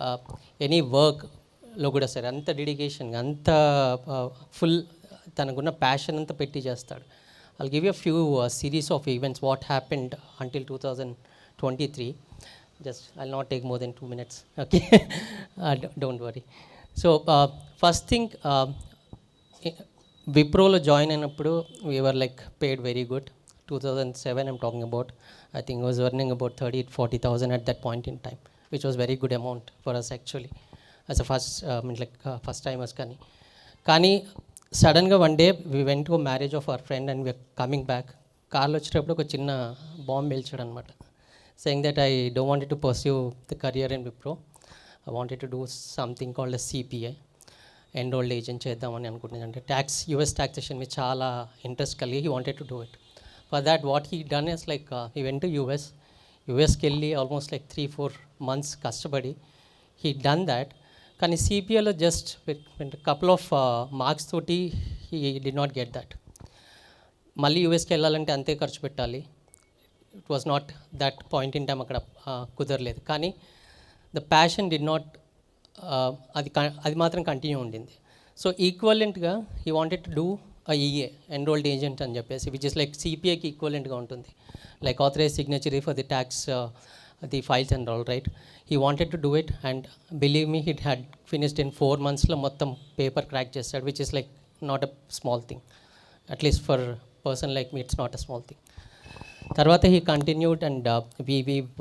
any వర్క్లో కూడా సరే అంత డెడికేషన్గా అంత ఫుల్ తనకున్న ప్యాషన్ అంతా పెట్టి చేస్తాడు. I'll give you a few series of events what happened until 2023. Just I'll not take more than 2 minutes, okay. Don't worry. So first thing, Wiprolo join అయినప్పుడు we were like paid very good. 2007 I'm talking about. I think I was earning about 30,000-40,000 at that point in time, which was very good amount for us actually as a first timers. కానీ సడన్గా one day we went to marriage of our friend and we're coming back. కార్లో వచ్చేటప్పుడు ఒక చిన్న bomb పేల్చాడు అనమాట, saying that I don't want to pursue the career in Wipro. I wanted to do something called a CPA, enrolled agent చేద్దామని అనుకుంటున్నాను. అంటే tax US taxation మీద చాలా ఇంట్రెస్ట్ కలిగి he wanted to do it. For that what he done is like he went to USకి వెళ్ళి almost like 3-4 months కష్టపడి he done that. కానీ CPAలో just with couple of marks తోటి he did not get that. మళ్ళీ యూఎస్కి వెళ్ళాలంటే అంతే ఖర్చు పెట్టాలి. It was not that point in time అక్కడ కుదరలేదు. కానీ ద ప్యాషన్ డిడ్ నాట్, అది మాత్రం కంటిన్యూ ఉండింది. సో ఈక్వలెంట్గా he wanted to do EA, enrolled agent అని చెప్పేసి, విచ్ ఇస్ లైక్ సిపిఐకి ఈక్వలెంట్గా ఉంటుంది, like authorise signatory for the tax the files and all, right. He wanted to do it and believe me hit had finished in 4 monthsలో మొత్తం paper crack చేస్తాడు, which is like not a small thing. At least for person like me it's not a small thing. తర్వాత he continued and we've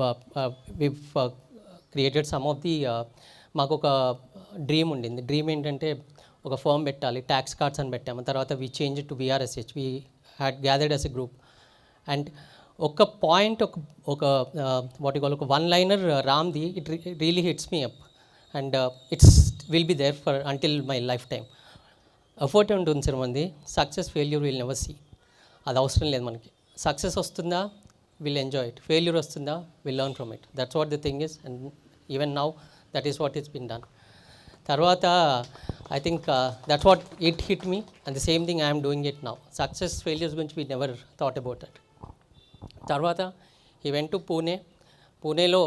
created some of the, మాకు ఒక dream ఉండింది. Dream ఏంటంటే ఒక firm పెట్టాలి, ట్యాక్స్ కార్డ్స్ అని పెట్టాము. తర్వాత we change to VRSH, we had gathered as a group. And ఒక పాయింట్, ఒక వాట్ యు కాల్, ఒక వన్ లైనర్ రామ్ది, it really hits me up and it's will be there for until my life time. Effort ఉంటుంది sir మంది, success failure will never see, అది అవసరం లేదు మనకి. సక్సెస్ వస్తుందా, విల్ ఎంజాయ్ ఇట్. ఫెయిల్యూర్ వస్తుందా, will learn from it. That's what the thing is. And even now that is what is been done. తర్వాత I think that's what it hit me and the same thing I'm doing it now. Success failures గురించి we never thought about that. తర్వాత ఈ went to పూణేలో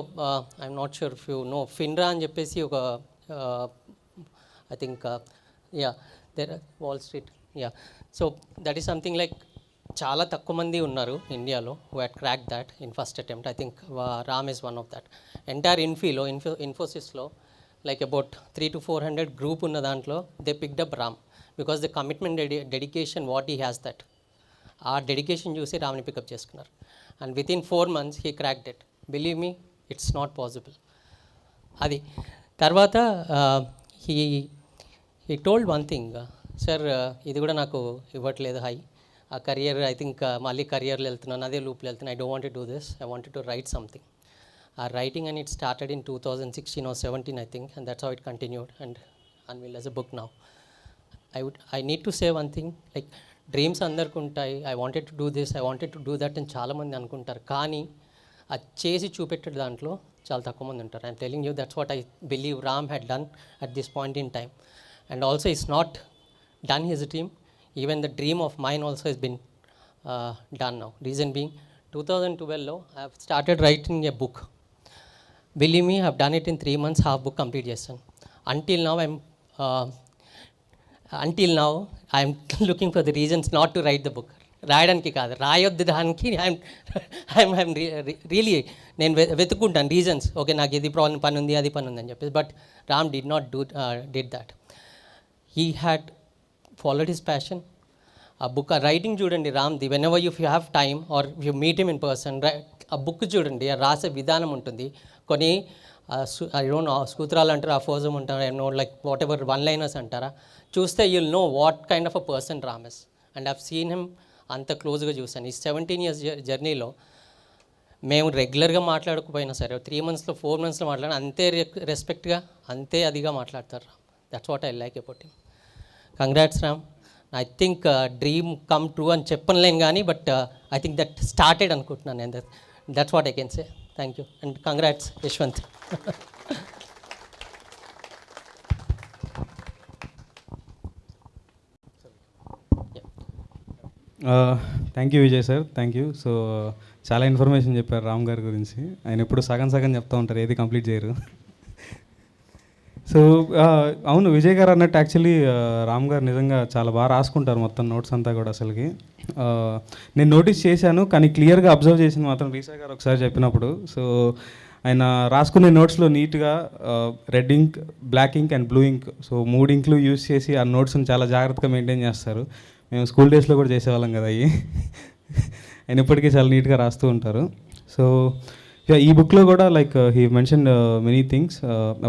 I'm not sure if you know, FINRA అని చెప్పేసి ఒక I think there Wall Street, so that is something like చాలా తక్కువ మంది ఉన్నారు ఇండియాలో who had crack that in first attempt. I think Ram is one of that. Entire ఇన్ఫోసిస్లో like about 300-400 group ఉన్న దాంట్లో they picked up Ram because the commitment, dedication what he has that. ఆ dedication చూసి రామ్ని పికప్ చేసుకున్నారు. And within 4 months he cracked it. Believe me, it's not possible. అది తర్వాత he told one thing, sir ఇది కూడా నాకు ఇవ్వట్లేదు హై, ఆ కరియర్, ఐ థింక్ మళ్ళీ కరియర్లో వెళ్తున్నాను, అదే లూప్లో వెళ్తున్నాను. I don't want to do this, I wanted to write something. ఆ writing and it started in 2016 or 17 I think, and that's how it continued and unveiled as a book now. I need to say one thing, like dreams అందరికి ఉంటాయి, I wanted to do this, I wanted to do that అని చాలామంది అనుకుంటారు. కానీ అది చేసి చూపెట్టే దాంట్లో చాలా తక్కువ మంది ఉంటారు. I'm telling you, that's what I believe Ram had done at this point in time. And also it's not done his dream, even the dream of mine also has been done now. Reason being, 2012 I have started writing a book. Believe me, I have done it in 3 months, half book complete చేస్తాను. Until now I'm looking for the reasons not to write the book. రాయడానికి కాదు, రాయొద్దు దానికి I'm really నేను వెతుక్కుంటాను reasons. Okay, నాకు ఇది problem పని ఉంది, అది పని ఉంది అని చెప్పేసి. But Ram did not did that. He had followed his passion. ఆ బుక్, ఆ రైటింగ్ చూడండి రామ్ది. Whenever you have time or you meet him in person, ఆ బుక్ చూడండి, ఆ రాసే విధానం ఉంటుంది. కొన్ని ఐ డోంట్ నో సూత్రాలు అంటారు, అఫోజం అంటారు, I know like what ever one liners అంటారా, చూస్తే you'll know what kind of a person Ram is. And I've seen him అంత క్లోజ్గా చూసాను. ఈ 17 years జర్నీలో మేము రెగ్యులర్గా మాట్లాడకపోయినా సరే 3 monthsలో 4 monthsలో మాట్లాడిన అంతే రెస్పెక్ట్గా, అంతే అదిగా మాట్లాడతారు Ram. That's what I like about him. Congrats Ram. I think dream come true అని చెప్పలేం కానీ, but I think that started అనుకుంటున్నాను నేను. That's what I can say. Thank you and congrats Yashwant. Thank you Vijay sir, thank you. So చాలా information చెప్పారు రామ్ గారి గురించి. ఆయన ఎప్పుడు సగం సగం చెప్తూ ఉంటారు, ఏది కంప్లీట్ చేయరు. సో అవును, విజయ్ గారు అన్నట్టు యాక్చువల్లీ రామ్ గారు నిజంగా చాలా బాగా రాసుకుంటారు మొత్తం నోట్స్ అంతా కూడా. అసలుకి నేను నోటీస్ చేశాను, కానీ క్లియర్గా అబ్జర్వ్ చేసింది మాత్రం రీసా గారు ఒకసారి చెప్పినప్పుడు. సో ఆయన రాసుకునే నోట్స్లో నీట్గా red ink, black ink and blue ink, so 3 ఇంక్లు యూస్ చేసి ఆ నోట్స్ని చాలా జాగ్రత్తగా మెయింటైన్ చేస్తారు. మేము స్కూల్ డేస్లో కూడా చేసేవాళ్ళం కదా అవి. ఆయన ఇప్పటికీ చాలా నీట్గా రాస్తూ ఉంటారు. సో ఈ బుక్లో కూడా like he mention many things,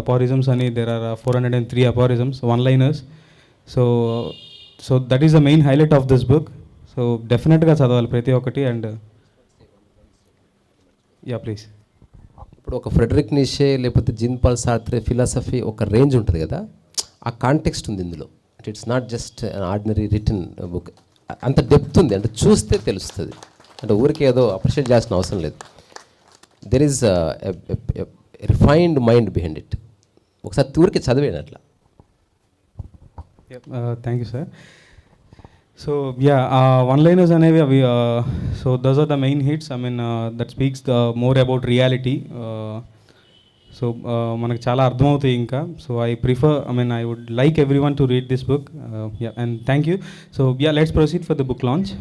aphorisms అని. There are 403 aphorisms, one liners. So that is the main highlight of this book. So డెఫినెట్గా చదవాలి ప్రతి ఒక్కటి. And yeah please. ఇప్పుడు ఒక ఫ్రెడరిక్ నీషే లేకపోతే జీన్ పాల్ సార్త్రే ఫిలాసఫీ ఒక రేంజ్ ఉంటుంది కదా, ఆ కాంటెక్స్ట్ ఉంది ఇందులో. అంటే it's not just ordinary written book. అంత డెప్త్ ఉంది, అంటే చూస్తే తెలుస్తుంది. అంటే ఊరికి ఏదో అప్రిషియేట్ చేయాల్సిన అవసరం లేదు. There is refined mind behind it. ఒకసారి ఊరికి చదివేయండి అట్లా. Thank you sir. So yeah, one liners అనేవి అవి, so those are the main hits. I mean that speaks the more about reality. So మనకు చాలా అర్థమవుతాయి ఇంకా. So I prefer, I mean I would like every one to read this book. Yeah, and thank you. So yeah, let's proceed for the book launch.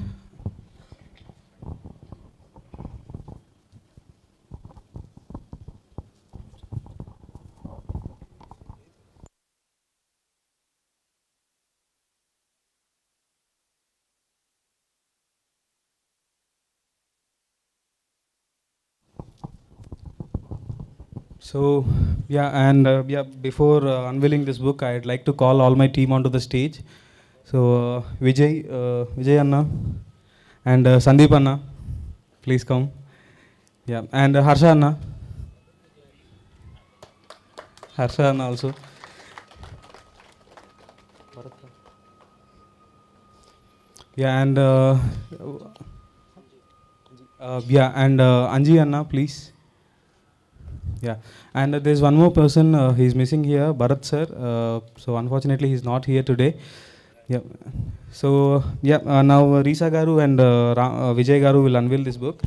So yeah, and yeah, before unveiling this book, I'd like to call all my team onto the stage. So Vijay Anna and Sandeep Anna, please come. Yeah, and Harsha Anna also. Yeah, and Anji Anna, please. Yeah, and there's one more person, he's missing here, Bharat sir. So unfortunately he's not here today. Yeah. So yeah, now Risa garu and Vijay garu will unveil this book.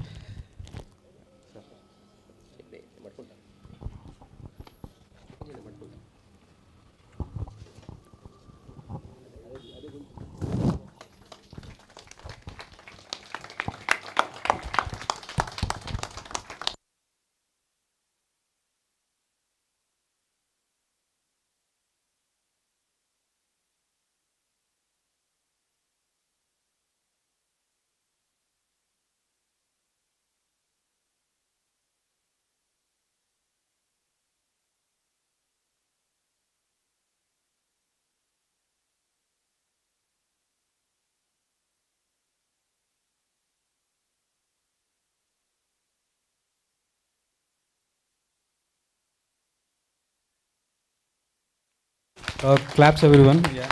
Claps everyone. Yeah.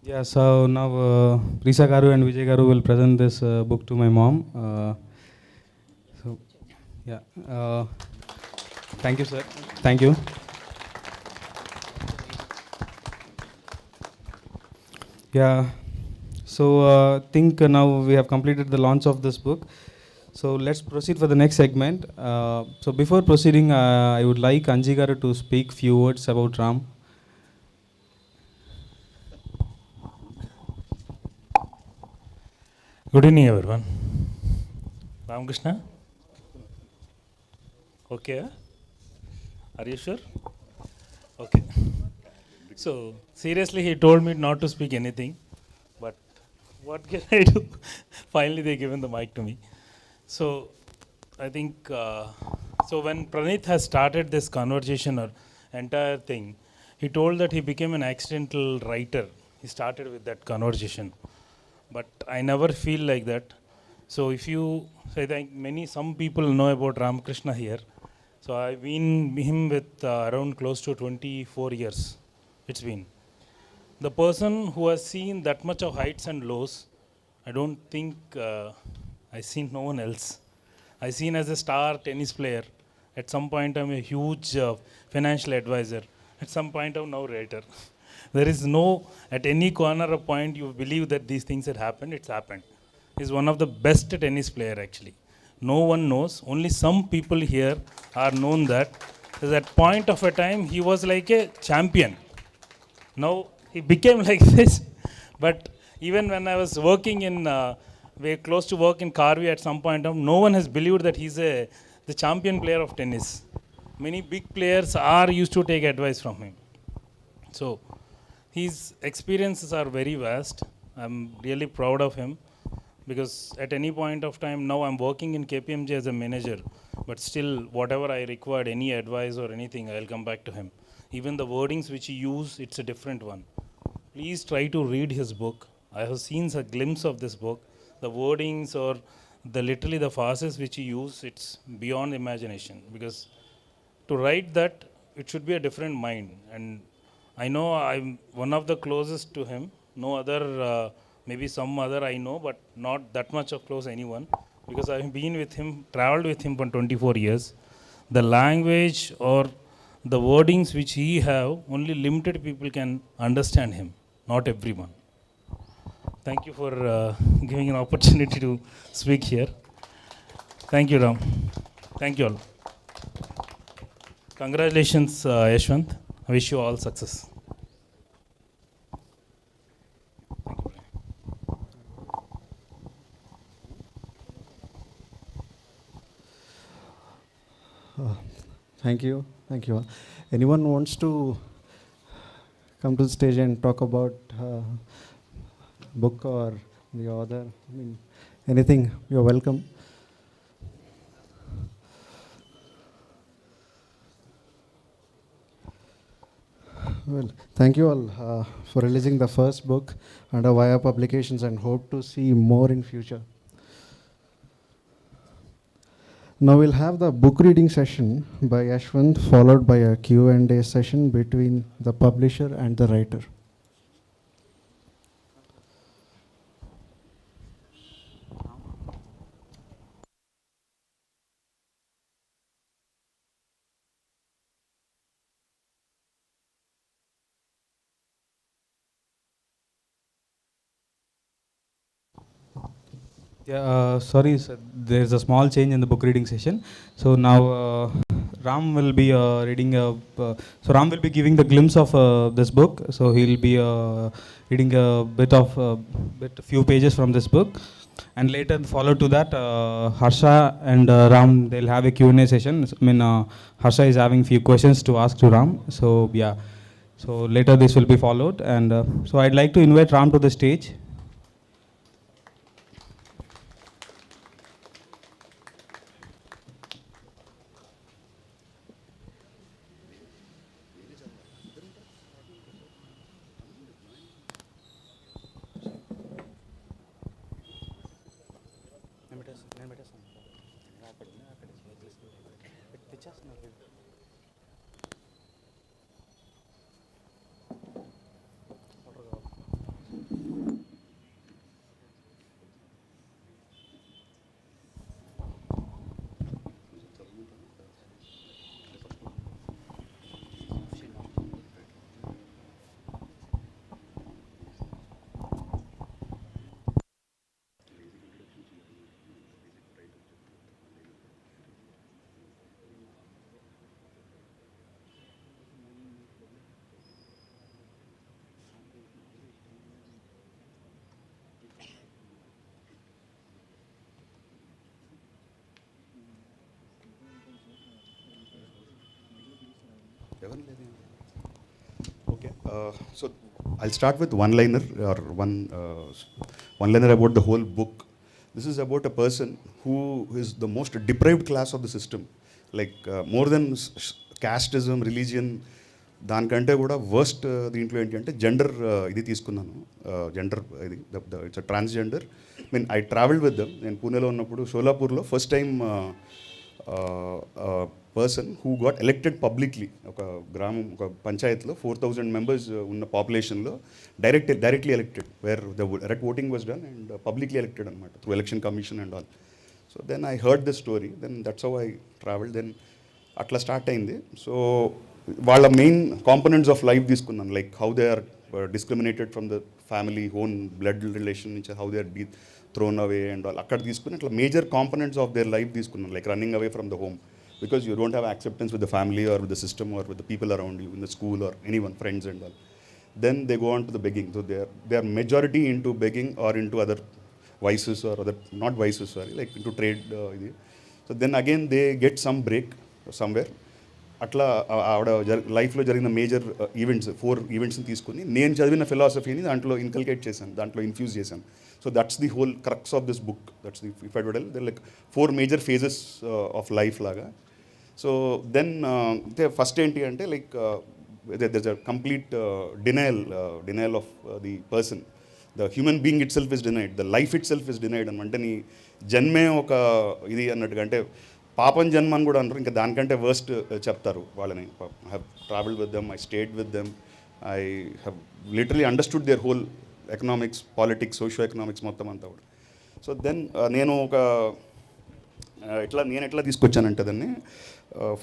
Yeah, so now Risa Garu and Vijay Garu will present this book to my mom. So, yeah, thank you, sir. Thank you. Yeah, so think now we have completed the launch of this book. So let's proceed for the next segment. So before proceeding, I would like Anji Garu to speak few words about Ram. Good evening, everyone. Ramakrishna? Okay. Are you sure? Okay. So, seriously, he told me not to speak anything. But what can I do? Finally, they given the mic to me. So, I think, so when Pranit has started this conversation or entire thing, he told that he became an accidental writer. He started with that conversation. But I never feel like that. So if you, so I think some people know about Ramakrishna here. So I've been him with around close to 24 years. It's been. The person who has seen that much of heights and lows, I don't think I seen no one else. I seen as a star tennis player. At some point, I'm a huge financial advisor. At some point, I'm now writer. There is no, at any corner or point, you believe that these things had happened, it's happened. He's one of the best tennis player actually. No one knows, only some people here are known that. At that point of a time, he was like a champion. Now he became like this. But even when I was working in, very close to work in Karvi at some point, no one has believed that he's the champion player of tennis. Many big players are used to take advice from him. So his experiences are very vast. I'm really proud of him because at any point of time, now I'm working in KPMG as a manager, but still whatever I required, any advice or anything, I'll come back to him. Even the wordings which he used, it's a different one. Please try to read his book. I have seen a glimpse of this book. The wordings or the literally the phrases which he used, it's beyond imagination because to write that, it should be a different mind. And I know I'm one of the closest to him. No other, maybe some other I know, but not that much of close anyone because I've been with him, traveled with him for 24 years. The language or the wordings which he have, only limited people can understand him, not everyone. Thank you for giving an opportunity to speak here. Thank you, Ram. Thank you all. Congratulations, Yashwant. I wish you all success. Thank you. Thank you all. Anyone wants to come to the stage and talk about book or the author? I mean, anything, you're welcome. Well, thank you all for releasing the first book under YR Publications and hope to see more in future. Now we'll have the book reading session by Yashwant followed by a Q&A session between the publisher and the writer. Yeah, sorry, sir. There's a small change in the book reading session. So now Ram will be reading. So Ram will be giving the glimpse of this book. So he'll be reading a few pages from this book, and later follow to that, Harsha and Ram, they'll have a Q&A session. I mean, Harsha is having few questions to ask to Ram. So yeah, so later this will be followed, and so I'd like to invite Ram to the stage. Okay, so I'll start with one-liner or one-liner about the whole book. This is about a person who is the most deprived class of the system. Like more than casteism, religion, దానికంటే కూడా worst దీంట్లో ఏంటి అంటే gender ఇది తీసుకున్నాను. Gender ఇది it's transgender. Mean I travelled with them. నేను పూణేలో ఉన్నప్పుడు షోలాపూర్లో first time person who got elected publicly, ఒక గ్రామం, ఒక పంచాయత్లో 4,000 మెంబర్స్ ఉన్న పాపులేషన్లో directly elected, where the direct voting was done and publicly elected అనమాట, through election commission and all. So then I heard the story, then that's how I travelled. Then అట్లా start అయింది. So వాళ్ళ main components of life తీసుకున్నాను, like how they are discriminated from the family, own blood relation నుంచి how they are thrown away and all. అక్కడ తీసుకుని అట్లా major components of their life తీసుకున్నాను, like running away from the home because you don't have acceptance with the family or with the system or with the people around you in the school or anyone, friends and all. Then they go on to the begging. So they are majority into begging or into other vices or other, not vices, sorry, like into trade. So then again they get some break somewhere. అట్లా ఆవిడ లైఫ్లో జరిగిన major events 4 ఈవెంట్స్ని తీసుకుని నేను చదివిన ఫిలాసఫీని దాంట్లో inculcate చేశాను, దాంట్లో ఇన్ఫ్యూజ్ చేశాను. So that's the whole crux of this book. That's the, if I would tell, there like 4 major phases of life లాగా. సో దెన్ ఫస్ట్ ఏంటి అంటే like there's a complete denial of the person. The human being itself is denied, the life itself is denied అని. అంటే నీ జన్మే ఒక ఇది అన్నట్టుగా, అంటే పాపం జన్మ అని కూడా అంటారు, ఇంకా దానికంటే వర్స్ట్ చెప్తారు వాళ్ళని. I have travelled with them, I stayed with them, I have literally understood their whole economics, politics, socio economics మొత్తం అంతా కూడా. సో దెన్ నేను ఎట్లా తీసుకొచ్చానంటే దాన్ని,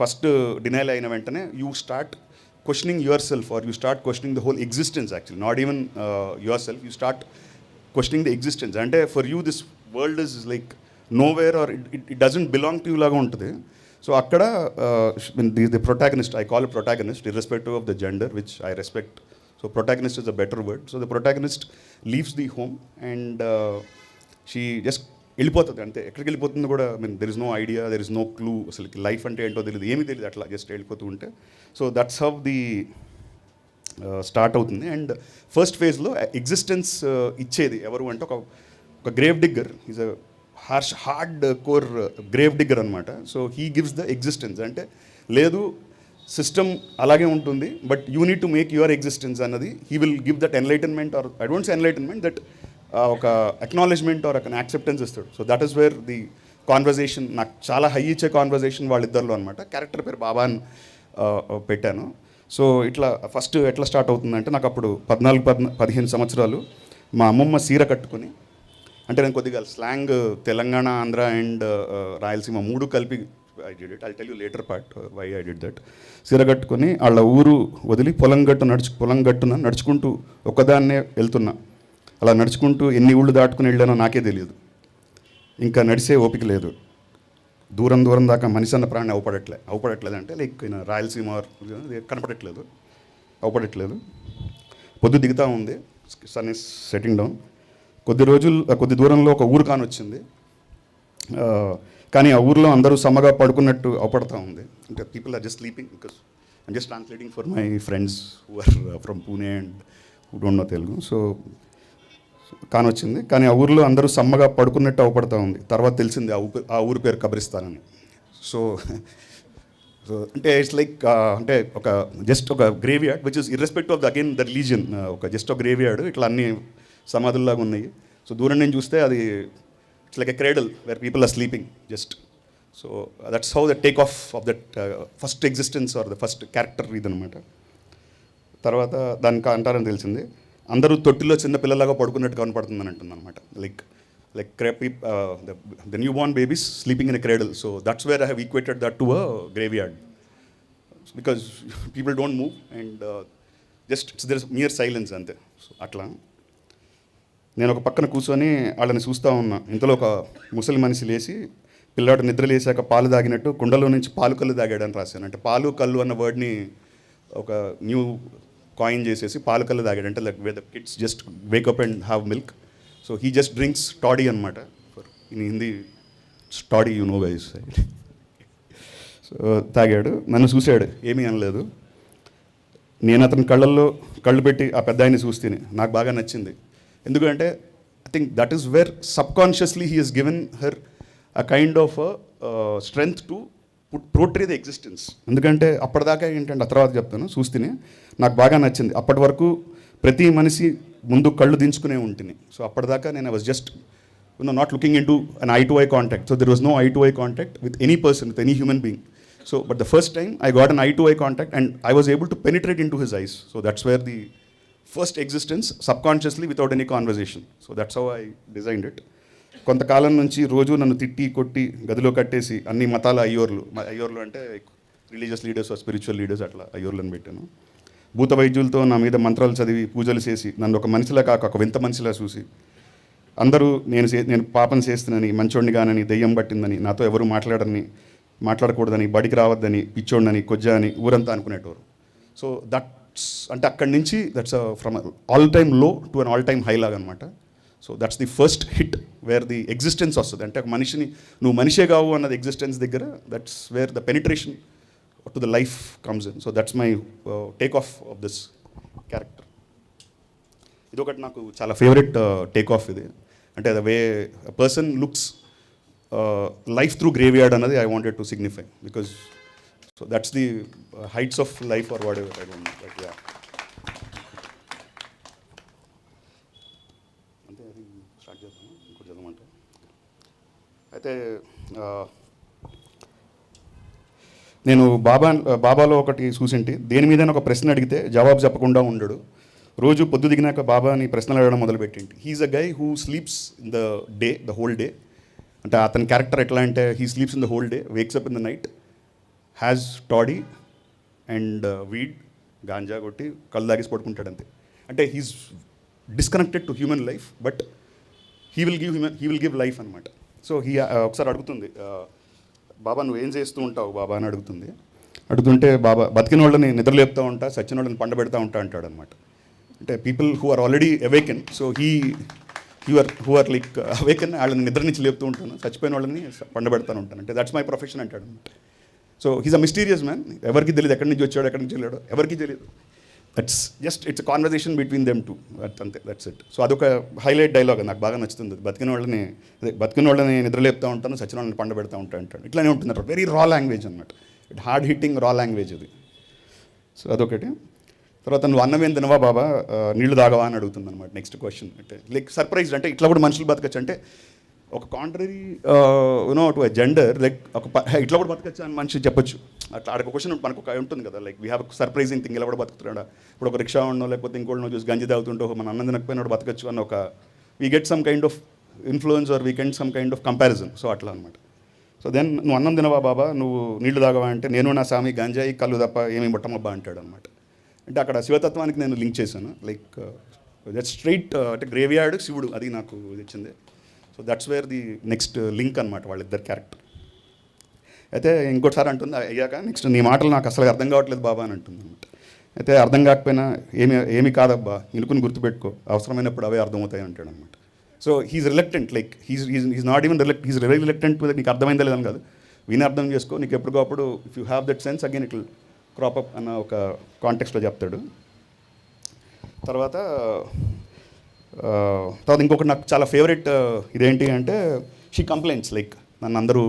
ఫస్ట్ డినైల్ అయిన వెంటనే you start questioning your self, or you start questioning the whole existence. Actually not even your self, you start questioning the existence. అంటే for you this world is like nowhere or it doesn't belong to you లాగా ఉంటుంది. So అక్కడ the protagonist, I call protagonist irrespective of the gender, which I respect. So protagonist is a better word. So the protagonist leaves the home and she just వెళ్ళిపోతుంది. అంతే, ఎక్కడికి వెళ్ళిపోతుంది కూడా, I mean there is no idea, there is no clue, అసలు life అంటే ఏంటో తెలియదు, ఏమీ తెలియదు, అట్లా జస్ట్ వెళ్ళిపోతూ ఉంటే. So that's how the start అవుతుంది. అండ్ ఫస్ట్ ఫేజ్లో ఎగ్జిస్టెన్స్ ఇచ్చేది ఎవరు అంటే ఒక grave digger. Is a hardcore grave digger అనమాట. So he gives the existence. అంటే లేదు, సిస్టమ్ అలాగే ఉంటుంది, but you need to make your existence అన్నది. He will give that enlightenment, or I don't say enlightenment, that ఒక acknowledgement or ఒక acceptance ఇస్తాడు. So that is where the conversation, నాకు చాలా హై ఇచ్చే కాన్వర్జేషన్ వాళ్ళిద్దరిలో అనమాట. క్యారెక్టర్ పేరు బాబా అని పెట్టాను. సో ఇట్లా ఫస్ట్ ఎట్లా స్టార్ట్ అవుతుందంటే, నాకు అప్పుడు 14-15 సంవత్సరాలు. మా అమ్మమ్మ సీర కట్టుకుని, అంటే నేను కొద్దిగా స్లాంగ్ తెలంగాణ, ఆంధ్ర అండ్ రాయలసీమ 3 కలిపి I did it. I tell you later part why I did that. సీర కట్టుకొని వాళ్ళ ఊరు వదిలి పొలం గట్టున నడుచుకుంటూ ఒక్కదాన్నే వెళ్తున్నా. అలా నడుచుకుంటూ ఎన్ని ఊళ్ళు దాటుకుని వెళ్ళానో నాకే తెలియదు. ఇంకా నడిసే ఓపిక లేదు. దూరం దాకా మనిషి అన్న ప్రాణి అవపడట్లేదు. అంటే లైక్ రాయలసీమ అవపడట్లేదు. పొద్దు దిగుతూ ఉంది, సన్ ఇస్ సెట్టింగ్ డౌన్. కొద్ది దూరంలో ఒక ఊరు కానొచ్చింది. కానీ ఆ ఊర్లో అందరూ సమ్మగా పడుకున్నట్టు అవపడతా ఉంది. అంటే people are just sleeping, because I'm just translating for my friends who are from Pune and who don't know Telugu. So కానొచ్చింది, కానీ ఆ ఊర్లో అందరూ సమ్మగా పడుకున్నట్టు అవపడతా ఉంది. తర్వాత తెలిసింది ఆ ఊరి పేరు కబ్రిస్తాన్ అని. సో అంటే ఇట్స్ లైక్ అంటే ఒక జస్ట్ ఒక graveyard, which is irrespective of the again the religion. ఒక జస్ట్ ఒక గ్రేవ్ యార్డ్, ఇట్లా అన్ని సమాధుల్లాగా ఉన్నాయి. సో దూరం నేను చూస్తే అది it's like a cradle where people are sleeping just. So that's how the take off that first existence or the first character ఇదనమాట. తర్వాత దానికి అంటారని తెలిసింది, అందరూ తొట్టిలో చిన్న పిల్లలాగా పడుకున్నట్టు కనపడుతుందని అంటుంది అనమాట. Like the newborn babies sleeping in a cradle. So that's where I have equated that to a graveyard, because people don't move and just there is mere silence అంతే. సో అట్లా నేను ఒక పక్కన కూర్చొని వాళ్ళని చూస్తూ ఉన్నా. ఇంతలో ఒక ముసలి మనిషి లేచి, పిల్లాడు నిద్ర లేసాక పాలు తాగినట్టు కుండలో నుంచి పాలు కళ్ళు తాగాడని రాశాను. అంటే పాలు కళ్ళు అన్న వర్డ్ని ఒక న్యూ కాయిన్ చేసేసి పాలు కళ్ళు తాగాడు. అంటే like way the kids just wake up and have milk. So he just drinks toddy అనమాట. In Hindi toddy, you know guys. So తాగాడు, నన్ను చూశాడు, ఏమీ అనలేదు. నేను అతని కళ్ళు పెట్టి ఆ పెద్ద ఆయన్ని చూస్తేనే నాకు బాగా నచ్చింది. ఎందుకంటే I think that is where subconsciously he he's given her a kind of strength to portray the existence. ఎందుకంటే అప్పటిదాకా ఏంటంటే ఆ తర్వాత చెప్తాను చూస్తేనే నాకు బాగా నచ్చింది. అప్పటి వరకు ప్రతి మనిషి ముందు కళ్ళు దించుకునే ఉంటుంది. సో అప్పటిదాకా నేను I was just not looking into an eye to eye contact. So there was no eye to eye contact with any person, with any human being. So, but the first time I got an eye-to-eye contact and I was able to penetrate into his eyes. So that's where the first existence, subconsciously without any conversation. So that's how I designed it. కొంతకాలం నుంచి రోజు నన్ను తిట్టి కొట్టి గదిలో కట్టేసి అన్ని మతాల అయ్యోర్లు అంటే రిలీజియస్ లీడర్స్ స్పిరిచువల్ లీడర్స్ అట్లా అయ్యోర్లను పెట్టాను. భూత వైద్యులతో నా మీద మంత్రాలు చదివి పూజలు చేసి నన్ను ఒక మనిషిలా కాక ఒక వింత మనిషిలా చూసి అందరూ నేను పాపం చేస్తున్నానని, మంచోడిని కానని, దెయ్యం పట్టిందని, నాతో ఎవరు మాట్లాడకూడదని, బడికి రావద్దని, పిచ్చోడిని, కొజ్జా అని ఊరంతా అనుకునేటోరు. సో దట్స్ అంటే అక్కడి నుంచి దట్స్ ఫ్రమ్ ఆల్ టైమ్ లో to an all time high లాగా అనమాట. So that's the first hit wear the existence వస్తుంది. అంటే ఒక మనిషిని నువ్వు మనిషే కావు అన్నది ఎగ్జిస్టెన్స్ దగ్గర that's where the penetration to the life comes in. So that's my take off this character. ఇదొకటి నాకు చాలా ఫేవరెట్ టేక్ ఆఫ్ ఇది. అంటే the way person looks life through graveyard another I wanted to signify, because so that's the heights of life or whatever, I don't know, but yeah. ante I think start cheyadam inko chadamante aithe నేను బాబాలో ఒకటి చూసింటి, దేని మీదైనా ఒక ప్రశ్న అడిగితే జవాబు చెప్పకుండా ఉండడు. రోజు పొద్దు దిగినాక బాబాని ప్రశ్నలు అడగడం మొదలుపెట్టింటి. He's a guy who sleeps in the whole day. అంటే అతని క్యారెక్టర్ ఎట్లా అంటే he sleeps in the whole day, wakes up in the night, has toddy and weed, గాంజా కొట్టి కళ్ళు దాగేసి పడుకుంటాడు అంతే. అంటే he's disconnected to human life, but he will give life అనమాట. సో ఒకసారి అడుగుతుంది, బాబా నువ్వేం చేస్తూ ఉంటావు బాబా అని అడుగుతుంటే బాబా బతికిన వాళ్ళని నిద్రలేపుతూ ఉంటా, సచ్చిన వాళ్ళని పండబెడతా ఉంటా అంటాడు అనమాట. అంటే people who are already awaken, so who are like awaken, వాళ్ళని నిద్ర నుంచి లేపుతూ ఉంటాను, చచ్చిపోయిన వాళ్ళని పండబెడతాను ఉంటాను. అంటే దట్స్ మై ప్రొఫెషన్ అంటాడు అనమాట. So he's a mysterious man. ఎవరికి తెలియదు ఎక్కడి నుంచి వచ్చాడు, ఎక్కడి నుంచి వెళ్ళాడు, ఎవరికి తెలియదు. It's conversation between them two, అంతే, దట్స్ ఇట్. సో అదొక హైలైట్ డైలాగ్ నాకు బాగా నచ్చుతుంది. బతికిన వాళ్ళని నిద్రలేపుతూ ఉంటాను, చచ్చిన వాళ్ళని పండబెడతా అంటాడు. ఇట్లానే ఉంటుంది. వెరీ రా లాంగ్వేజ్ అనమాట. హార్డ్ హిట్టింగ్ రా లాంగ్వేజ్ అది. సో అదొకటి. తర్వాత నువ్వు అన్నం ఏం తినవా బాబా, నీళ్లు తాగవా అని అడుగుతుంది అనమాట నెక్స్ట్ క్వశ్చన్. అంటే లైక్ సర్ప్రైజ్డ్, అంటే ఇట్లా కూడా మనుషులు బతకచ్చు, అంటే ఒక contrary to a gender, like ఇట్లా కూడా బతకచ్చు అని మనిషి చెప్పొచ్చు. అట్లా ఆడ క్వశ్చన్ మనకు ఒక ఉంటుంది కదా, like we have surprising thing, ఇలా కూడా బతుకుతున్నాడా. ఇప్పుడు ఒక రిక్షా ఉండో లేకపోతే ఇంకోళ్ళనో చూసి గంజి తాగుతుంటో మన అన్నం తినకపోయినా బతకచ్చు అన్న ఒక we get some kind of influence or we get some kind of comparison. So అట్లా అనమాట. సో దెన్ నువ్వు అన్నం తినవా బాబా, నువ్వు నీళ్లు తాగవా అంటే నేను నా సామి గంజాయి కళ్ళు తప్ప ఏమీ ముట్టమబ్బా అంటాడు అనమాట. అంటే అక్కడ శివతత్వానికి నేను లింక్ చేశాను. లైక్ దట్ స్ట్రైట్ అంటే గ్రేవ్యార్డ్ శివుడు, అది నాకు ఇచ్చింది. So that's wear the next link అనమాట వాళ్ళిద్దరు క్యారెక్టర్. అయితే ఇంకోటిసారి అంటుంది అయ్యాక నెక్స్ట్, నీ మాటలు నాకు అసలు అర్థం కావట్లేదు బాబా అని అంటుంది అనమాట. అయితే అర్థం కాకపోయినా ఏమి కాదబ్బా, ఇనుకుని గుర్తుపెట్టుకో, అవసరమైనప్పుడు అవే అర్థమవుతాయి అంటాడు అనమాట. So he's reluctant, like he's not even he's very reluctant to నీకు అర్థమైందా లేదని కాదు, విని అర్థం చేసుకో, నీకు ఎప్పటికప్పుడు if you have that sense again it will crop up అన్న ఒక కాంటెక్స్ట్లో చెప్తాడు. తర్వాత ఇంకొకటి నాకు చాలా ఫేవరెట్ ఇదేంటి అంటే, షీ కంప్లైంట్స్, లైక్ నన్ను అందరూ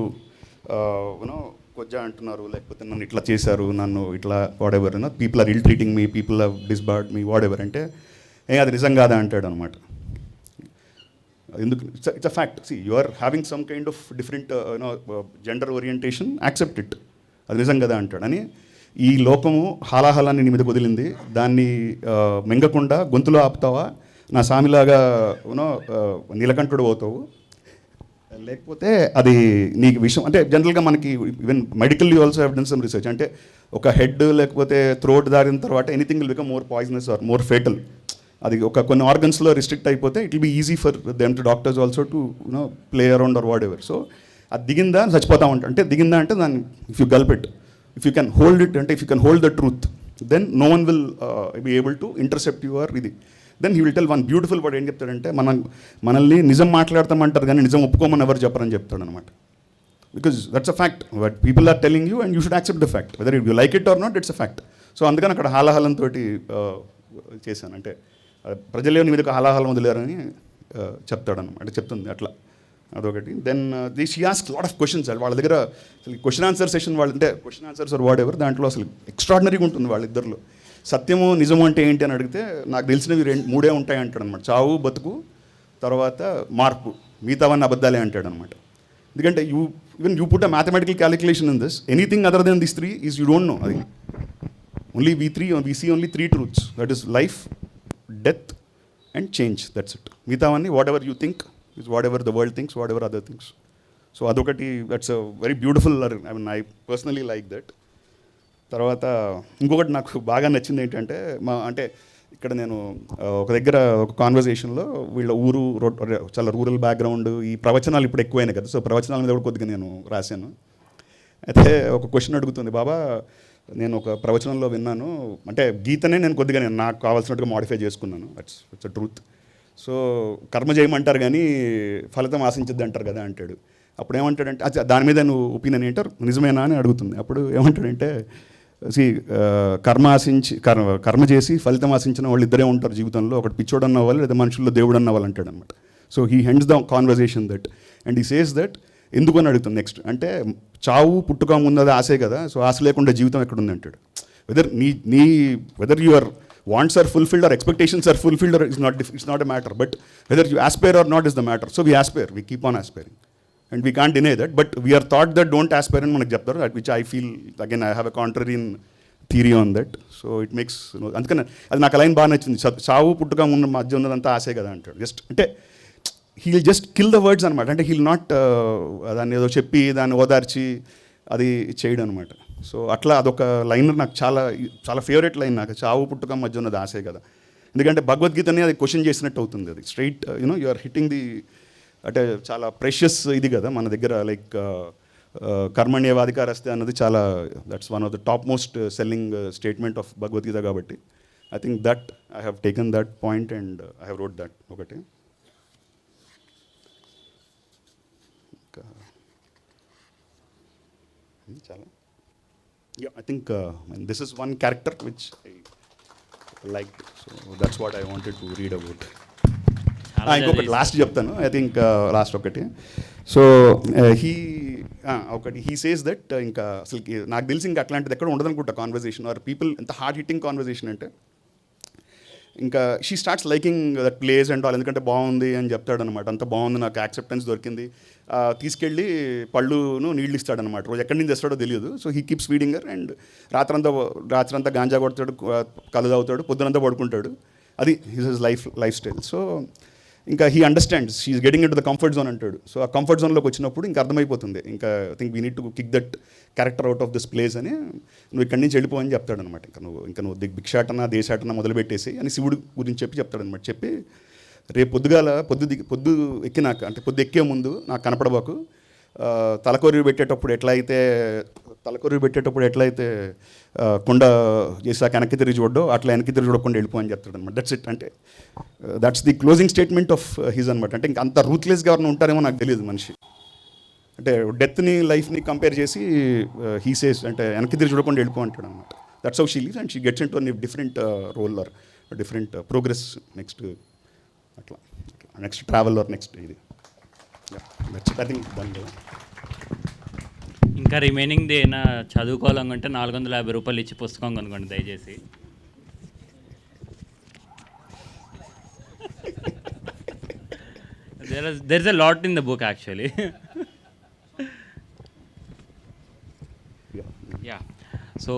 కొజ్జా అంటున్నారు, లేకపోతే నన్ను ఇట్లా చేశారు, నన్ను ఇట్లా whatever, people are ill treating me, people are disbarred me, whatever అంటే అది నిజం కాదా అంటాడు అనమాట. ఎందుకు it's a fact. See you are having some kind of different gender orientation, accept it, అది నిజం కదా అంటాడు. అని ఈ లోకము హాలాహలాన్ని నీ మీద వదిలింది, దాన్ని మింగకుండా గొంతులో ఆపుతావా, నా సామిలాగా నీలకంఠుడు అవుతావు, లేకపోతే అది నీకు విషయం. అంటే జనరల్గా మనకి even medically also have done some research, అంటే ఒక హెడ్ లేకపోతే థ్రోట్ దారిన తర్వాత anything will become more poisonous or more fatal. అది కొన్ని ఆర్గన్స్లో రిస్ట్రిక్ట్ అయిపోతే it will be easy for them to doctors also to play around or whatever. So అది దిగిందా చచ్చిపోతా ఉంటా, అంటే దిగిందా అంటే దాన్ని if you gulp it, if you can hold it, and if you can hold the truth, then no one will be able to intercept your ఇది. then he will tell one beautiful word, ఏం చెప్తాడంటే, మనల్ని నిజం మాట్లాడతామంటారు కానీ నిజం ఒప్పుకోమని ఎవరు చెప్పరని చెప్తాడు అనమాట. Because that's a fact, but people are telling you and you should accept the fact, whether you like it or not, it's a fact. So అందుకని అక్కడ హాలాహలంతో చేశాను. అంటే ప్రజలే నీ మీదకి హాలాహలం వదిలేరని చెప్తాడన్నమాట, అంటే చెప్తుంది అట్లా, అదొకటి. Then she ask lot of questions. వాళ్ళ దగ్గర అసలు క్వశ్చన్ ఆన్సర్ సెషన్ వాళ్ళు, అంటే question answers or whatever, దాంట్లో అసలు ఎక్స్ట్రాడినరీగా ఉంటుంది వాళ్ళిద్దరిలో. సత్యము నిజము అంటే ఏంటి అని అడిగితే నాకు తెలిసినవి మూడే ఉంటాయి అంటాడు అనమాట. చావు, బతుకు, తర్వాత మార్పు, మిగతావన్నీ అబద్ధాలే అంటాడు అనమాట. ఎందుకంటే even you put a mathematical calculation in this, anything other than this 3 is you don't know. అది only we see only 3 truths, that is life, death and change, that's it. మిగతావన్నీ whatever you think is whatever the world thinks, whatever other things. So అదొకటి, that's a very beautiful, I mean I personally like that. తర్వాత ఇంకొకటి నాకు బాగా నచ్చింది ఏంటంటే, అంటే ఇక్కడ నేను ఒక దగ్గర ఒక కాన్వర్జేషన్లో వీళ్ళ ఊరు చాలా రూరల్ బ్యాక్గ్రౌండ్, ఈ ప్రవచనాలు ఇప్పుడు ఎక్కువైనాయి కదా, సో ప్రవచనాల మీద కూడా కొద్దిగా నేను రాశాను. అయితే ఒక క్వశ్చన్ అడుగుతుంది, బాబా నేను ఒక ప్రవచనంలో విన్నాను, అంటే గీతనే నేను కొద్దిగా నాకు కావాల్సినట్టుగా మాడిఫై చేసుకున్నాను, ఇట్స్ అ ట్రూత్. సో కర్మ చేయమంటారు కానీ ఫలితం ఆశించద్దు అంటారు కదా అంటాడు. అప్పుడు ఏమంటాడంటే, దాని మీద నువ్వు ఒపీనియన్ ఏంటారు, నిజమేనా అని అడుగుతుంది. అప్పుడు ఏమంటాడంటే, కర్మ చేసి ఫలితం ఆశించిన వాళ్ళు ఇద్దరే ఉంటారు జీవితంలో, ఒకటి పిచ్చోడు అన్నవాళ్ళు లేదా మనుషుల్లో దేవుడు అన్నవాళ్ళు అంటాడు అనమాట. So he hunts the conversation that and he says that. ఎందుకు అని అడుగుతుంది నెక్స్ట్, అంటే చావు పుట్టుక ముందు ఆశే కదా, సో ఆశ లేకుండా జీవితం ఎక్కడుంది అంటాడు. Whether your wants are fulfilled or expectations are fulfilled or it's not a matter, but whether you aspire or not is the matter. So we aspire, we keep on aspiring and we can't deny that, but we are taught that don't aspire అని మనకు చెప్తారు, which I feel again I have a contrarian theory on that. So it makes, అందుకని అది నాకు line బాగా నచ్చింది, చావు పుట్టుక ఉన్న మధ్య ఉన్నదంతా ఆశే కదా అంటాడు. జస్ట్ అంటే heal just kill the words అనమాట, అంటే హీల్ నాట్ దాన్ని ఏదో చెప్పి దాన్ని ఓదార్చి అది చేయడం అనమాట. సో అట్లా అదొక లైన్ నాకు చాలా చాలా ఫేవరెట్ లైన్ నాకు, చావు పుట్టుక మధ్య ఉన్నది ఆశే కదా. ఎందుకంటే భగవద్గీతని అది క్వశ్చన్ చేసినట్టు అవుతుంది, అది straight you are hitting the, అంటే చాలా ప్రెషియస్ ఇది కదా మన దగ్గర, లైక్ కర్మణ్యేవాధికారస్తే అన్నది చాలా, that's one of the top most selling statement of Bhagavad Gita. కాబట్టి I think that I have taken that point and I have wrote that ఒకటి. చాలా I think this is one character which I like, so that's what I wanted to read about. ఇంకొకటి last చెప్తాను, I think last ఒకటి. So he says that, ఇంకా అసలు నాకు తెలిసి ఇంకా అట్లాంటిది ఎక్కడ ఉండదనుకుంటా కాన్వర్జేషన్ ఆర్ పీపుల్, ఎంత హార్డ్ హిట్టింగ్ కాన్వర్జేషన్ అంటే, ఇంకా she starts liking that place and all, ఎందుకంటే బాగుంది అని చెప్తాడనమాట, అంత బాగుంది, నాకు యాక్సెప్టెన్స్ దొరికింది. తీసుకెళ్ళి పళ్ళును నీళ్ళు ఇస్తాడనమాట, రోజు ఎక్కడి నుంచి తెస్తాడో తెలియదు. So he keeps feeding her and రాత్రంతా గాంజా కొడతాడు, కళ్ళు తాగుతాడు, పొద్దునంతా పడుకుంటాడు. అది హిస్ లైఫ్ స్టైల్. సో ఇంకా he understands she is getting in to the comfort zone అంటాడు. సో ఆ కంఫర్ట్ జోన్లోకి వచ్చినప్పుడు ఇంకా అర్థమైపోతుంది, ఇంకా I think we need to kick that character out of this place అని, నువ్వు ఇక్కడి నుంచి వెళ్ళిపోవని చెప్తాడనమాట. ఇంకా నువ్వు భిక్షాటన దేశాటన మొదలుపెట్టేసి అని శివుడు గురించి చెప్తాడనమాట. చెప్పి రేపు పొద్దు ఎక్కినాక, అంటే పొద్దు ఎక్కే ముందు నాకు కనపడబాకు, తలకొరి పెట్టేటప్పుడు ఎట్లయితే కొండ చేసాక వెనక్కి తిరిగి చూడో అట్లా వెనక్కి తిరిగి చూడకుండా వెళ్ళిపో అని చెప్తాడు అనమాట. దట్స్ ఇట్, అంటే that's the closing statement of his అనమాట. అంటే ఇంకా అంత రూత్లెస్గా ఎవరైనా ఉంటారేమో నాకు తెలియదు మనిషి, అంటే డెత్ని లైఫ్ని కంపేర్ చేసి హీ సేస్, అంటే వెనక్కి తిరిగి చూడకుండా వెళ్ళిపో అంటాడు అనమాట. That's how she leaves and she gets into different role or different progress next, అట్లా నెక్స్ట్ ట్రావెల్ ఆర్ నెక్స్ట్ ఇది. ఐ థింక్ దాని ఇంకా రిమైనింగ్ ఏమైనా చదువుకోవాలనుకుంటే 450 రూపాయలు ఇచ్చి పుస్తకం కొనుక్కోండి దయచేసి. there is a lot in the book actually. Yeah. So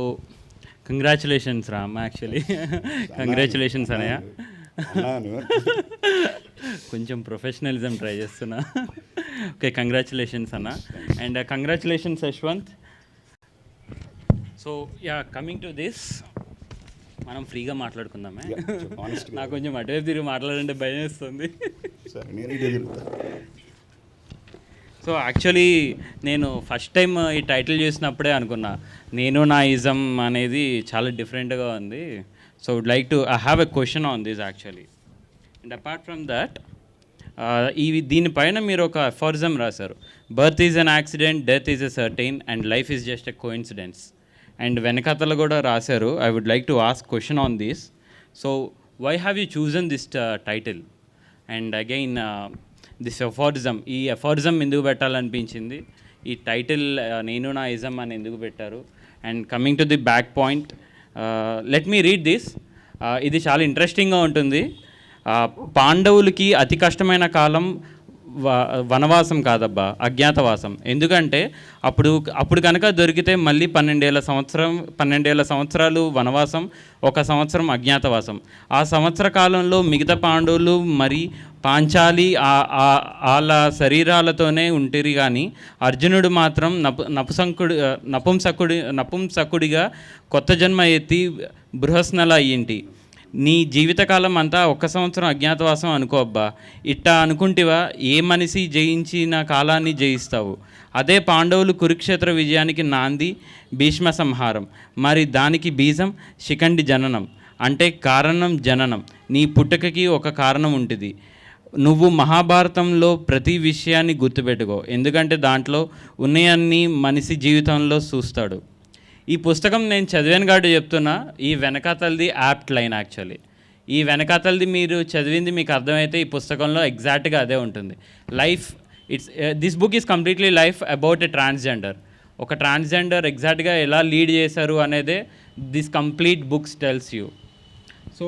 congratulations Ram, actually. Congratulations Anaya. కొంచెం ప్రొఫెషనలిజం ట్రై చేస్తున్నా. ఓకే, కంగ్రాచులేషన్స్ అన్న, and congratulations Yashwant. So yeah, coming to this, మనం ఫ్రీగా మాట్లాడుకుందామే. నాకు కొంచెం అటువైపు తిరిగి మాట్లాడంటే భయం వేస్తుంది. సో యాక్చువల్లీ నేను ఫస్ట్ టైం ఈ టైటిల్ చూసినప్పుడే అనుకున్నా, నేను నా ఇజం అనేది చాలా డిఫరెంట్గా ఉంది. So would like to I have a question on this actually. And apart from that, దీనిపైన మీరు ఒక అఫారిజం రాశారు, birth is an accident, death is a certain, and life is just a coincidence. And వెనకథలు కూడా రాశారు. I would like to ask question on this. So why have you chosen this title? And again this aphorism, ఈ aphorism ఎందుకు పెట్టాలనిపించింది? ఈ title నేను నా ism అని ఎందుకు పెట్టారు? And coming to the back point, let me read this. ఇది చాలా ఇంట్రెస్టింగ్గా ఉంటుంది. పాండవులకి అతి కష్టమైన కాలం వనవాసం కాదబ్బా, అజ్ఞాతవాసం. ఎందుకంటే అప్పుడు కనుక దొరికితే మళ్ళీ 12 సంవత్సరాలు వనవాసం, 1 సంవత్సరం అజ్ఞాతవాసం. ఆ సంవత్సర కాలంలో మిగతా పాండవులు మరి పాంచాలి వాళ్ళ శరీరాలతోనే ఉంటిరి, కానీ అర్జునుడు మాత్రం నపుంసకుడిగా కొత్త జన్మ ఎత్తి బృహస్నల అయ్యింటి. నీ జీవితకాలం అంతా 1 సంవత్సరం అజ్ఞాతవాసం అనుకో అబ్బా. ఇట్టా అనుకుంటివా ఏ మనిషి జయించిన కాలాన్ని జయిస్తావు. అదే పాండవులు కురుక్షేత్ర విజయానికి నాంది భీష్మ సంహారం, మరి దానికి బీజం శిఖండి జననం. అంటే కారణం జననం. నీ పుట్టుకకి ఒక కారణం ఉంటుంది. నువ్వు మహాభారతంలో ప్రతి విషయాన్ని గుర్తుపెట్టుకో, ఎందుకంటే దాంట్లో ఉన్నయన్నీ మనిషి జీవితంలో చూస్తాడు. ఈ పుస్తకం నేను చదివాను కాబట్టి చెప్తున్నా, ఈ వెనకాతలది యాప్ట్ లైన్. యాక్చువల్లీ ఈ వెనకాతలది మీరు చదివింది మీకు అర్థమైతే ఈ పుస్తకంలో ఎగ్జాక్ట్గా అదే ఉంటుంది. Life, this book is completely life about a transgender. ఒక ట్రాన్స్జెండర్ ఎగ్జాక్ట్గా ఎలా లీడ్ చేశారు అనేదే this complete books tells you. So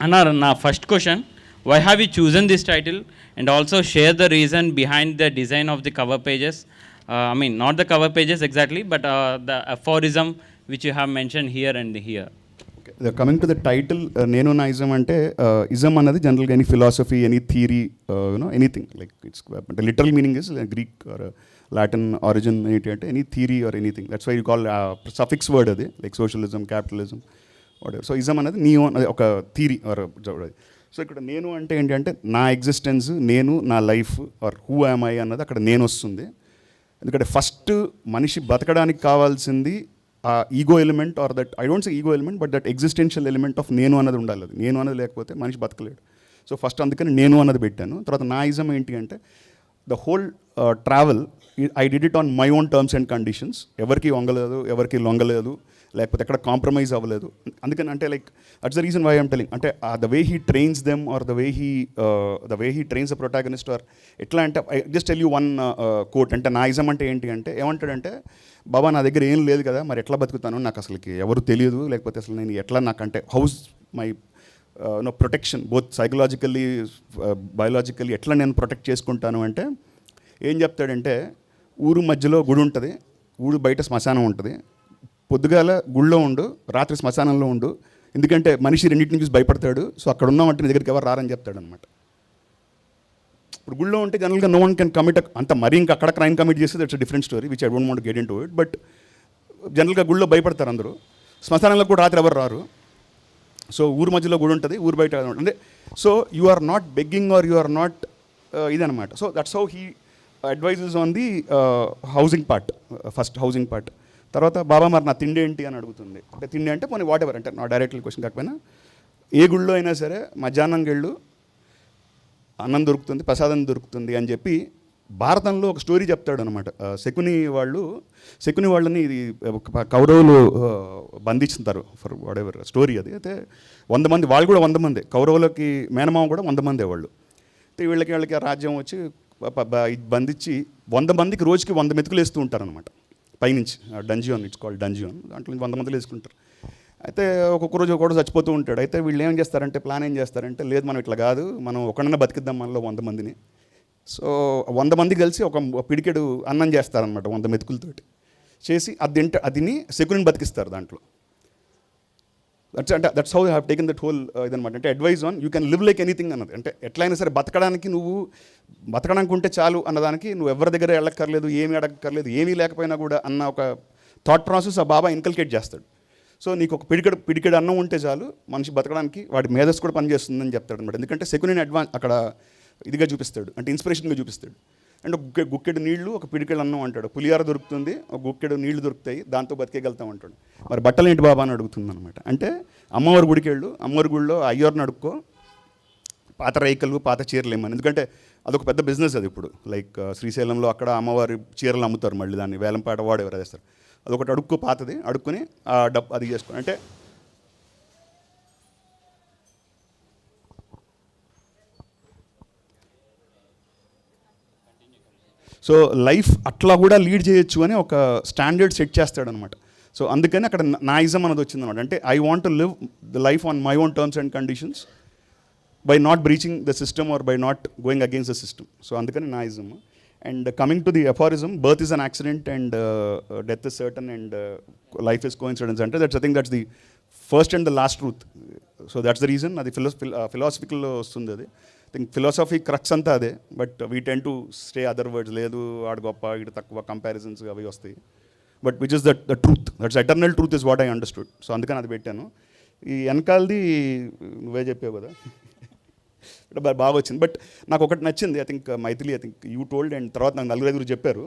అన్నారు నా first question, why have you chosen this title, and also share the reason behind the design of the cover pages. I mean, not the cover pages exactly, but the aphorism which you have mentioned here and here. Okay. Coming to the title, Nenu na ism ante, ism anadi generally any philosophy, any theory, anything. Like it's the literal meaning is Greek or Latin origin, any theory or anything. That's why you call suffix word adi, like socialism, capitalism, whatever. So ism anadi neo oka theory or. So ఇక్కడ నేను అంటే ఏంటంటే నా existence, నేను నా life or who am I అన్నది అక్కడ నేను వస్తుంది. ఎందుకంటే ఫస్ట్ మనిషి బతకడానికి కావాల్సింది ఆ ego element or that, I don't say ego element, but that existential element of నేను అన్నది ఉండాలి. అది నేను అన్నది లేకపోతే మనిషి బతకలేడు. సో ఫస్ట్ అందుకని నేను అన్నది పెట్టాను. తర్వాత నా ఇజం ఏంటి అంటే the whole travel I did it on my own terms and conditions. ఎవరికి వంగలేదు, ఎవరికి లొంగలేదు, లేకపోతే ఎక్కడ కాంప్రమైజ్ అవ్వలేదు. అందుకని అంటే like that's the reason why I'm telling. అంటే the way he trains them or the way he trains the protagonist or ఎట్లా అంటే I just tell you one quote. అంటే నా ఇజం అంటే ఏంటి అంటే ఏమంటాడంటే, బాబా నా దగ్గర ఏం లేదు కదా, మరి ఎట్లా బతుకుతాను, నాకు అసలుకి ఎవరు తెలియదు, లేకపోతే అసలు నేను ఎట్లా నాకంటే house my protection both psychologically biologically ఎట్లా నేను ప్రొటెక్ట్ చేసుకుంటాను అంటే ఏం చెప్తాడంటే, ఊరు మధ్యలో గుడి ఉంటుంది, ఊరు బయట శ్మశానం ఉంటుంది, పొద్దుగాల గుళ్ళో ఉండు, రాత్రి శ్మశానంలో ఉండు, ఎందుకంటే మనిషి రెండింటిని చూసి భయపడతాడు. సో అక్కడ ఉన్నామంటే నీ దగ్గరికి ఎవరు రారని చెప్తాడు అనమాట. ఇప్పుడు గుళ్ళో ఉంటే జనరల్గా నో వన్ కెన్ కమిట్, అంత మరీ ఇంకా అక్కడ క్రైమ్ కమిట్ చేస్తే that's a different story which I don't want get in to it. But జనరల్గా గుళ్ళో భయపడతారు అందరూ, శ్మశానంలో కూడా రాత్రి ఎవరు రారు. సో ఊరు మధ్యలో గుడి ఉంటుంది, ఊరు బయట అంటే so you are not begging or you are not ఇదనమాట. So that's how he advises on the housing part, first housing part. తర్వాత బాబా మరి నా తిండి ఏంటి అని అడుగుతుంది. అంటే తిండి అంటే పోనీ వాట్ ఎవర్, అంటే నా డైరెక్ట్లీ క్వశ్చన్ కాకపోయినా ఏ గుళ్ళో అయినా సరే మధ్యాహ్నం గెళ్ళు అన్నం దొరుకుతుంది, ప్రసాదం దొరుకుతుంది అని చెప్పి భారతంలో ఒక స్టోరీ చెప్తాడు అనమాట. శకుని వాళ్ళని ఇది కౌరవులు బంధించుతారు ఫర్ వాట్ ఎవర్ స్టోరీ అది. అయితే 100 మంది, వాళ్ళు కూడా 100 మంది, కౌరవులకి మేనమామ కూడా 100 మందే వాళ్ళు. అయితే వీళ్ళకి ఆ రాజ్యం వచ్చి బంధించి 100 మందికి రోజుకి 100 మెతుకులు వేస్తూ ఉంటారనమాట పైనుంచి. డంజియోన్, ఇట్స్ కాల్డ్ డంజియోన్. దాంట్లో 100 మందిలు వేసుకుంటారు. అయితే ఒక్కొక్క రోజు ఒకడు చచ్చిపోతూ ఉంటాడు. అయితే వీళ్ళు ఏం చేస్తారంటే, ప్లాన్ ఏం చేస్తారంటే, లేదు మనం ఇట్లా కాదు, మనం ఒకడన్నా బతికిద్దాం మనలో 100 మందిని. సో 100 మంది కలిసి ఒక పిడికెడు అన్నం చేస్తారనమాట 100 మెతుకులతోటి చేసి అదిని శకుని బతికిస్తారు దాంట్లో. That's how I have taken that whole ఇదనమాట. అంటే advice on you can live like anything అన్నది. అంటే ఎట్లయినా సరే బతకడానికి ఉంటే చాలు అన్నదానికి నువ్వు ఎవరి దగ్గర వెళ్ళక్కర్లేదు, ఏమీ అడగక్కర్లేదు, ఏమీ లేకపోయినా కూడా అన్న ఒక థాట్ ప్రాసెస్ ఆ బాబా ఇన్కల్కేట్ చేస్తాడు. సో నీకు ఒక పిడికెడు అన్నం ఉంటే చాలు, మనిషి బతకడానికి వాడి మేధస్సు కూడా పనిచేస్తుందని చెప్తాడు అనమాట. ఎందుకంటే శకునిని అక్కడ ఇదిగా చూపిస్తాడు, అంటే ఇన్స్పిరేషన్గా చూపిస్తాడు. అండ్ ఒక గుక్కెడు నీళ్లు, ఒక పిడికెడు అన్నం అంటాడు. పులిహార దొరుకుతుంది, ఒక గుక్కెడు నీళ్లు దొరుకుతాయి, దాంతో బతికేయగలుగుతాం అంటాడు. మరి బట్టలు ఏంటి బాబా అని అడుగుతుంది అనమాట. అంటే అమ్మవారి గుడికెళ్ళు, అమ్మవారి గుడిలో అయ్యోర్ని అడుక్కో, పాత రైకలు, పాత చీరలు ఏమని. ఎందుకంటే అదొక పెద్ద బిజినెస్ అది ఇప్పుడు. లైక్ శ్రీశైలంలో అక్కడ అమ్మవారి చీరలు అమ్ముతారు, మళ్ళీ దాన్ని వేలంపాట వాడు ఎవరు వేస్తారు. అదొకటి అడుక్కో పాతది, అడుక్కుని ఆ డబ్బు అది చేసుకో అంటే సో లైఫ్ అట్లా కూడా లీడ్ చేయొచ్చు అని ఒక స్టాండర్డ్ సెట్ చేస్తాడనమాట. సో అందుకని అక్కడ నాయిజం అనేది వచ్చిందనమాట. అంటే I want to live the life on my own terms and conditions by not breaching the system or by not going against the system. So అందుకని నాయిజం. And coming to the aphorism, birth is an accident and death is certain and life is coincidence అంటే that's I think that's the first and the last truth. So that's the reason. అది ఫిలాసఫికల్లో వస్తుంది. అది think philosophy crux అంతా అదే. But we tend to stay other words, లేదు ఆడు గొప్ప ఇటు తక్కువ కంపారిజన్స్ అవి వస్తాయి. But which is the truth, that's eternal truth is what I understood. So అందుకని అది పెట్టాను. ఈ వెనకాలది నువ్వే చెప్పావు కదా, బాగా వచ్చింది. బట్ నాకు ఒకటి నచ్చింది. I think Maithili, I think you told, and తర్వాత నాకు నలుగురు చెప్పారు.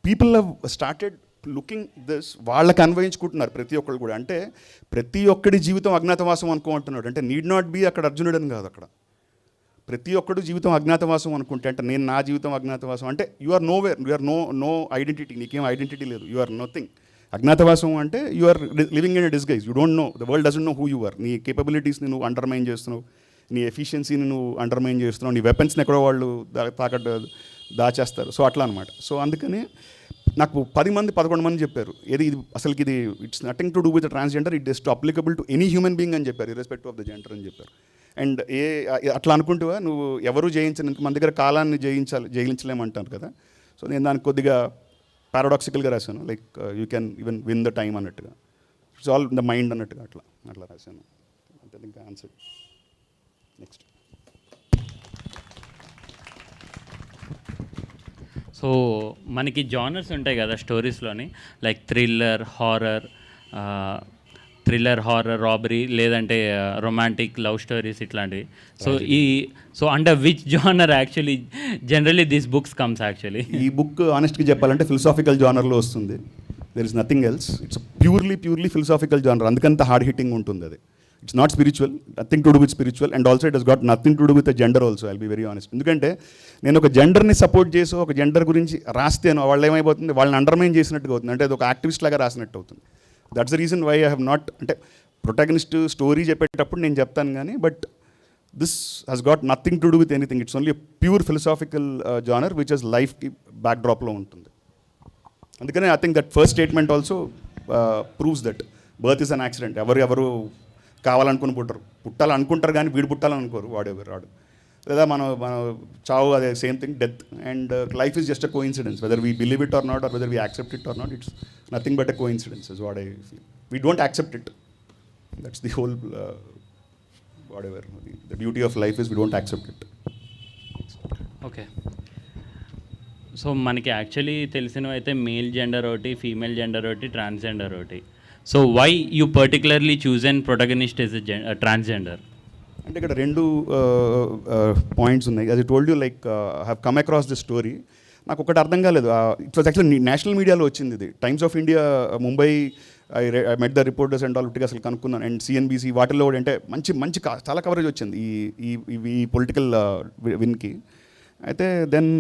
People have started looking this, వాళ్ళకి అన్వయించుకుంటున్నారు ప్రతి ఒక్కరు కూడా. అంటే ప్రతి ఒక్కడి జీవితం అజ్ఞాతవాసం అనుకుంటున్నాడు. అంటే నీడ్ నాట్ బీ అక్కడ అర్జునుడు అని కాదు. అక్కడ ప్రతి ఒక్కడు జీవితం అజ్ఞాతవాసం అనుకుంటే, అంటే నేను నా జీవితం అజ్ఞాతవాసం అంటే you are nowhere, you are no identity, నీకేం ఐడెంటిటీ లేదు, యు ఆర్ నథింగ్. అజ్ఞాతవాసం అంటే you are living in a disguise, you don't know, the world doesn't know who you are. నీ కేపబిలిటీస్ని నువ్వు అండర్మైన్ చేస్తున్నావు, నీ ఎఫిషియన్సీని నువ్వు అండర్మైన్ చేస్తున్నావు, నీ వెపన్స్ని ఎక్కడో వాళ్ళు దాచేస్తారు. సో అట్లా అనమాట. సో అందుకని నాకు 10 మంది 11 మంది చెప్పారు, ఇది అసలుకి ఇది it's nothing to do with transgender, it is to applicable to any human being అని చెప్పారు, ఇర్రెస్పెక్టివ్ ఆఫ్ ద జెండర్ అని చెప్పారు. అండ్ అట్లా అనుకుంటువా నువ్వు ఎవరు జయించని, మన దగ్గర కాలాన్ని జయించలేమంటారు కదా. సో నేను దానికి కొద్దిగా పారాడాక్సికల్గా రాశాను, like you can even win the time అన్నట్టుగా, ఇట్స్ ఆల్ ద మైండ్ అన్నట్టుగా అట్లా రాశాను. అంటే ఇంకా ఆన్సర్ నెక్స్ట్. సో మనకి జానర్స్ ఉంటాయి కదా స్టోరీస్లోని, లైక్ థ్రిల్లర్, హారర్, రాబరీ, లేదంటే రొమాంటిక్, లవ్ స్టోరీస్ ఇట్లాంటివి. So under which genre actually generally this books comes actually? ఈ బుక్ ఆనెస్ట్గా చెప్పాలంటే ఫిలసాఫికల్ జానర్లో వస్తుంది. There is nothing else. It's purely philosophical genre, అందుకంత హార్డ్ హిట్టింగ్ ఉంటుంది అది. It's not spiritual, nothing to do with spiritual, and also it has got nothing to do with the gender also. I'll be very honest. ఎందుకంటే నేను ఒక జెండర్ని support చేసి ఒక gender గురించి రాస్తేనో వాళ్ళు ఏమైపోతుంది, వాళ్ళని అండర్మైన్ చేసినట్టుగా అవుతుంది. అంటే అది ఒక యాక్టివిస్ట్ లాగా రాసినట్టు అవుతుంది. That's the reason why I have not, అంటే ప్రొటాగనిస్ట్ స్టోరీ చెప్పేటప్పుడు నేను చెప్తాను కానీ, but this has got nothing to do with anything. It's only pure philosophical genre which has లైఫ్కి బ్యాక్ డ్రాప్లో ఉంటుంది. అందుకనే I think that first statement also proves that birth is an accident. ఎవరు కావాలనుకుని పుట్టాలనుకుంటారు కానీ వీడు పుట్టాలనుకోరు, వాడు. లేదా మన చావు అదే same thing, death. And life is just a coincidence, whether we believe it or not, or whether we accept it or not, it's nothing but a coincidence is what I feel. We don't accept it, that's the whole whatever the beauty of life is we don't accept it. Okay. So మనకి actually తెలిసినవి అయితే male gender ఒకటి, female gender ఒకటి, transgender ఒకటి. So why you particularly choose and protagonist is transgender? అంటే ఇక్కడ రెండు points ఉన్నాయి. అది told you, like have come across the story. నాకు ఒకటి అర్థం కాలేదు. ఇట్ వాజ్ యాక్చువల్లీ నేషనల్ మీడియాలో వచ్చింది ఇది. Times of India Mumbai, I met the reporters and all ఉట్టిగా అసలు కనుక్కున్నాను. అండ్ సిఎన్బిసి వాటిల్లో కూడా అంటే మంచి చాలా కవరేజ్ వచ్చింది ఈ పొలిటికల్ విన్కి. అయితే దెన్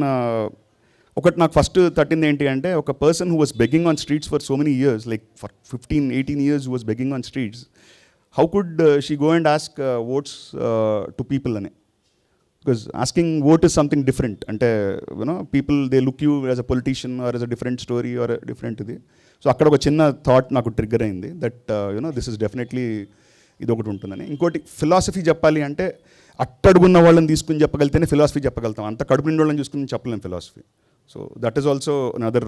ఒకటి నాకు ఫస్ట్ తట్టింది ఏంటి అంటే, ఒక person who was begging on streets for so many years, like for 15-18 years who was begging on streets, how could she go and ask votes to people అని? Because asking vote is something different. అంటే you know people they look you as a politician or as a different story or different ఇది. So అక్కడ ఒక చిన్న thought నాకు trigger అయింది, that you know this is definitely ఇది ఒకటి ఉంటుందని. ఇంకోటి ఫిలాసఫీ చెప్పాలి అంటే అట్టడుగున్న వాళ్ళని తీసుకుని చెప్పగలితేనే ఫిలాసఫీ చెప్పగలుగుతాం, అంత కడుపు నిండి వాళ్ళని చూసుకుని చెప్పలేం philosophy. So that is also another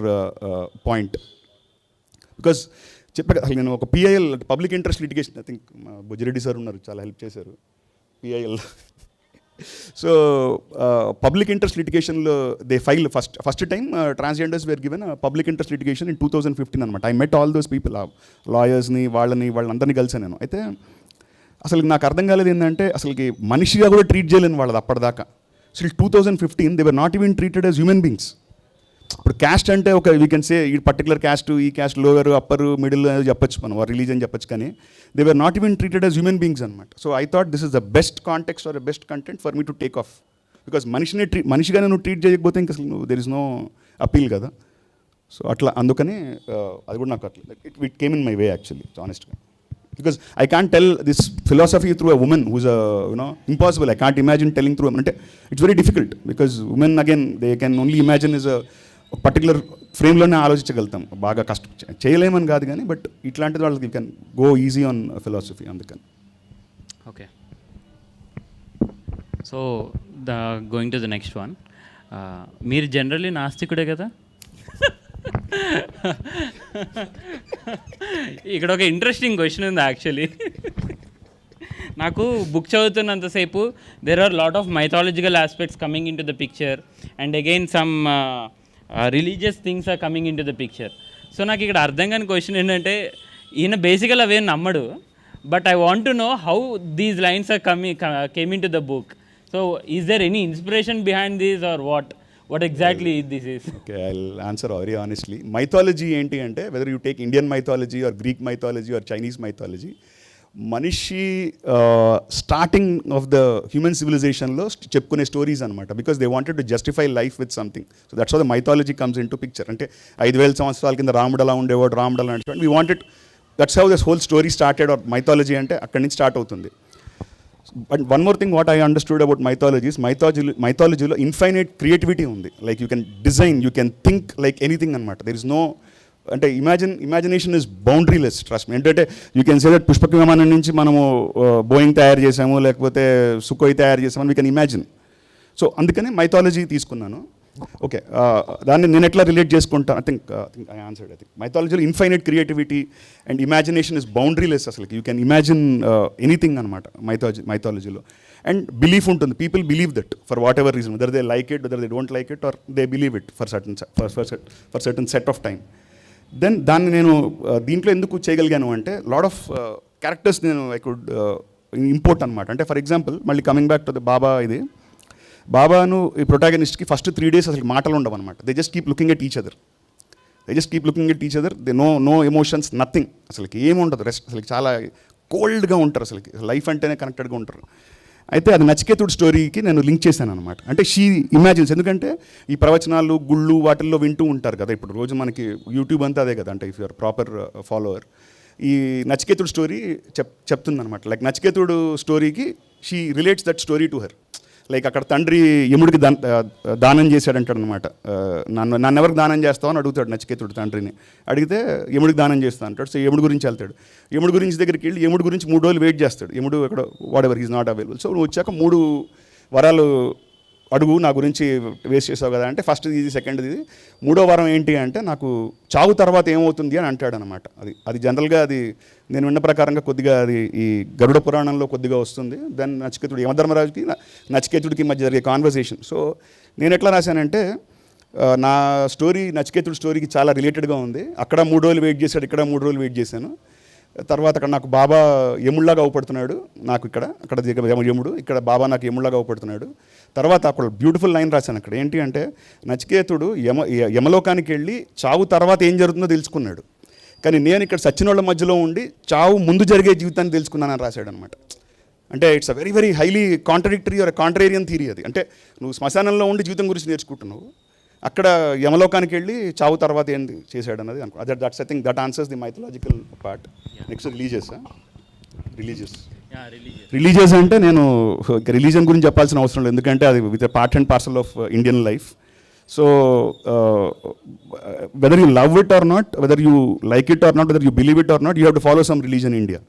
point. Because చెప్పాక అసలు నేను ఒక PIL public interest litigation, I think మా బుజ్జిరెడ్డి సార్ ఉన్నారు, చాలా హెల్ప్ చేశారు పిఐఎల్. సో పబ్లిక్ ఇంట్రెస్ట్ లిటిగేషన్లో they file first time transgenders were given public interest litigation in 2015 అనమాట. I met all those people, లాయర్స్ని వాళ్ళందరినీ కలిసాను నేను. అయితే అసలు నాకు అర్థం కాలేదు ఏంటంటే, అసలుకి మనిషిగా కూడా ట్రీట్ చేయలేను వాళ్ళది అప్పటిదాకా. So 2015 they were not even treated as human beings. ఇప్పుడు క్యాస్ట్ అంటే ఒక వీ కెన్ సే ఈ పర్టికులర్ క్యాస్ట్, ఈ క్యాస్ట్ లోవర్, అప్పర్, మిడిల్ చెప్పచ్చు, మనం రిలీజన్ చెప్పచ్చు, కానీ they were not even treated as human beings అనమాట. So I thought this is the best context or best content for me to take off. Because మనిషిగానే నువ్వు treat చేయకపోతే ఇంకా అసలు దెర్ ఇస్ నో అపీల్ కదా. So అట్లా అందుకని అది కూడా నాకు అట్లా it came in my way actually ఆనెస్ట్గా. Because I can't tell this philosophy through a woman who's impossible. I can't imagine telling through a woman. It's very difficult because women, again, they can only imagine is a particular ఫ్రేమ్లోనే ఆలోచించగలుగుతాం, బాగా కష్టం చేయలేమని కాదు కానీ, but ఇట్లాంటిది వాళ్ళకి you can go easy on philosophy అందుకని. Okay, so going to the next one. మీరు జనరల్లీ నాస్తికుడే కదా? ఇక్కడ ఒక ఇంట్రెస్టింగ్ క్వశ్చన్ ఉంది యాక్చువల్లీ. నాకు బుక్ చదువుతున్నంతసేపు there are lot of mythological aspects coming in to the picture and again some religious things are coming in to the picture. So నాకు ఇక్కడ అర్థం కాని క్వశ్చన్ ఏంటంటే, ఈయన బేసికల్ అవేం నమ్మడు, but I want to know how these lines are came in to the book. So is there any inspiration behind these or what exactly this is? Okay, I'll answer very honestly. Mythology ఏంటి అంటే, whether you take Indian mythology or Greek mythology or Chinese mythology, మనిషి starting of the human సివిలైజేషన్లో చెప్పుకునే stories అనమాట. Because they wanted to justify life with something. So that's how the mythology comes in to picture. అంటే 5,000 సంవత్సరాల కింద రాముడు అలా ఉండేవాడు, రాముడు అలా అంటే we wanted, that's how this whole story started. Or mythology అంటే అక్కడి నుంచి స్టార్ట్ అవుతుంది. But one more thing what I understood about మైథాలజీలో ఇన్ఫైనైట్ క్రియేటివిటీ ఉంది. Like you can design, you can think like anything అనమాట. దెర్ ఇస్ నో, అంటే imagination is boundaryless, trust me. ఏంటంటే you can say that Pushpaka Vimanam నుంచి మనము Boeing తయారు చేసాము, లేకపోతే సుకోయ్ తయారు చేసామని వీ కెన్ ఇమాజిన్. సో అందుకని మైథాలజీ తీసుకున్నాను. ఓకే, దాన్ని నేను ఎట్లా రిలేట్ చేసుకుంటాను, I think I answered. I think మైథాలజీలో infinite creativity and imagination is boundaryless. అసలు యూ కెన్ ఇమాజిన్ ఎనీథింగ్ అనమాట మైథాలజీలో. అండ్ బిలీఫ్ ఉంటుంది, people believe that for whatever reason, whether they like it, whether they don't like it, or they believe it for certain set of time. Then దాన్ని నేను దీంట్లో ఎందుకు చేయగలిగాను అంటే, lot of characters నేను I could import అనమాట. అంటే for example, మళ్ళీ కమింగ్ బ్యాక్ టు ద బాబా, ఇది బాబాను ఈ ప్రొటాగనిస్ట్కి ఫస్ట్ 3 days అసలు మాటలు ఉండవు అనమాట. They just keep looking at each other, they know emotions, nothing, అసలుకి ఏముండదు. రెస్ట్ అసలు చాలా కోల్డ్గా ఉంటారు, అసలుకి లైఫ్ అంటేనే కనెక్టెడ్గా ఉంటారు. అయితే అది నచికేతుడి స్టోరీకి నేను లింక్ చేశాను అనమాట. అంటే షీ ఇమాజిన్స్, ఎందుకంటే ఈ ప్రవచనాలు గుళ్ళు వాటిల్లో వింటూ ఉంటారు కదా ఇప్పుడు రోజు, మనకి యూట్యూబ్ అంతా అదే కదా. అంటే ఇఫ్ యూఆర్ ప్రాపర్ ఫాలోవర్, ఈ నచికేతుడు స్టోరీ చెప్తుందనమాట. లైక్ నచికేతుడు స్టోరీకి she relates that story to her. Like అక్కడ తండ్రి యముడికి దానం చేశాడంటాడు అనమాట. నన్ను ఎవరికి దానం చేస్తావు అని అడుగుతాడు నచికేతుడు తండ్రిని. అడిగితే యముడికి దానం చేస్తాను అంటాడు. సో యముడి గురించి వెళ్తాడు. యముడి గురించి దగ్గరికి వెళ్ళి యముడి గురించి 3 రోజులు వెయిట్ చేస్తాడు. యముడు ఎక్కడ, what ever, he's not available. So నువ్వు వచ్చాక 3 వరాలు అడుగు, నా గురించి వేస్ట్ చేసావు కదా అంటే, ఫస్ట్ ఇది, సెకండ్ ఇది, 3వ వరం ఏంటి అంటే, నాకు చావు తర్వాత ఏమవుతుంది అని అంటాడు అనమాట. అది జనరల్గా అది నేను విన్న ప్రకారంగా కొద్దిగా అది ఈ గరుడ పురాణంలో కొద్దిగా వస్తుంది. దెన్ నచికేతుడు, యమధర్మరాజుకి నచికేతుడికి మధ్య జరిగే కాన్వర్సేషన్. సో నేను ఎట్లా రాశానంటే, నా స్టోరీ నచికేతుడి స్టోరీకి చాలా రిలేటెడ్గా ఉంది. అక్కడ 3 రోజులు వెయిట్ చేశాడు, ఇక్కడ 3 రోజులు వెయిట్ చేశాను. తర్వాత అక్కడ నాకు బాబా యముడిలాగా అవపడుతున్నాడు, నాకు అక్కడ యముడు, ఇక్కడ బాబా నాకు యముడిలాగా అవపడుతున్నాడు. తర్వాత అక్కడ బ్యూటిఫుల్ లైన్ రాశాను అక్కడ. ఏంటి అంటే, నచికేతుడు యమలోకానికి వెళ్ళి చావు తర్వాత ఏం జరుగుతుందో తెలుసుకున్నాడు, కానీ నేను ఇక్కడ సచ్చినోళ్ళ మధ్యలో ఉండి చావు ముందు జరిగే జీవితాన్ని తెలుసుకున్నానని రాశాడు అనమాట. అంటే it's a very very highly contradictory or contrarian theory అది. అంటే నువ్వు శ్మశానంలో ఉండి జీవితం గురించి నేర్చుకుంటున్నావు, అక్కడ యమలోకానికి వెళ్ళి చావు తర్వాత ఏంటి చేశాడు అన్నది అనుకో. That's I think that answers the mythological part. Next religious అంటే నేను రిలీజియన్ గురించి చెప్పాల్సిన అవసరం లేదు, ఎందుకంటే అది with part and parcel of Indian life. So whether you love it or not, weather you like it or not, whether you believe it or not, you have to follow some religion in India.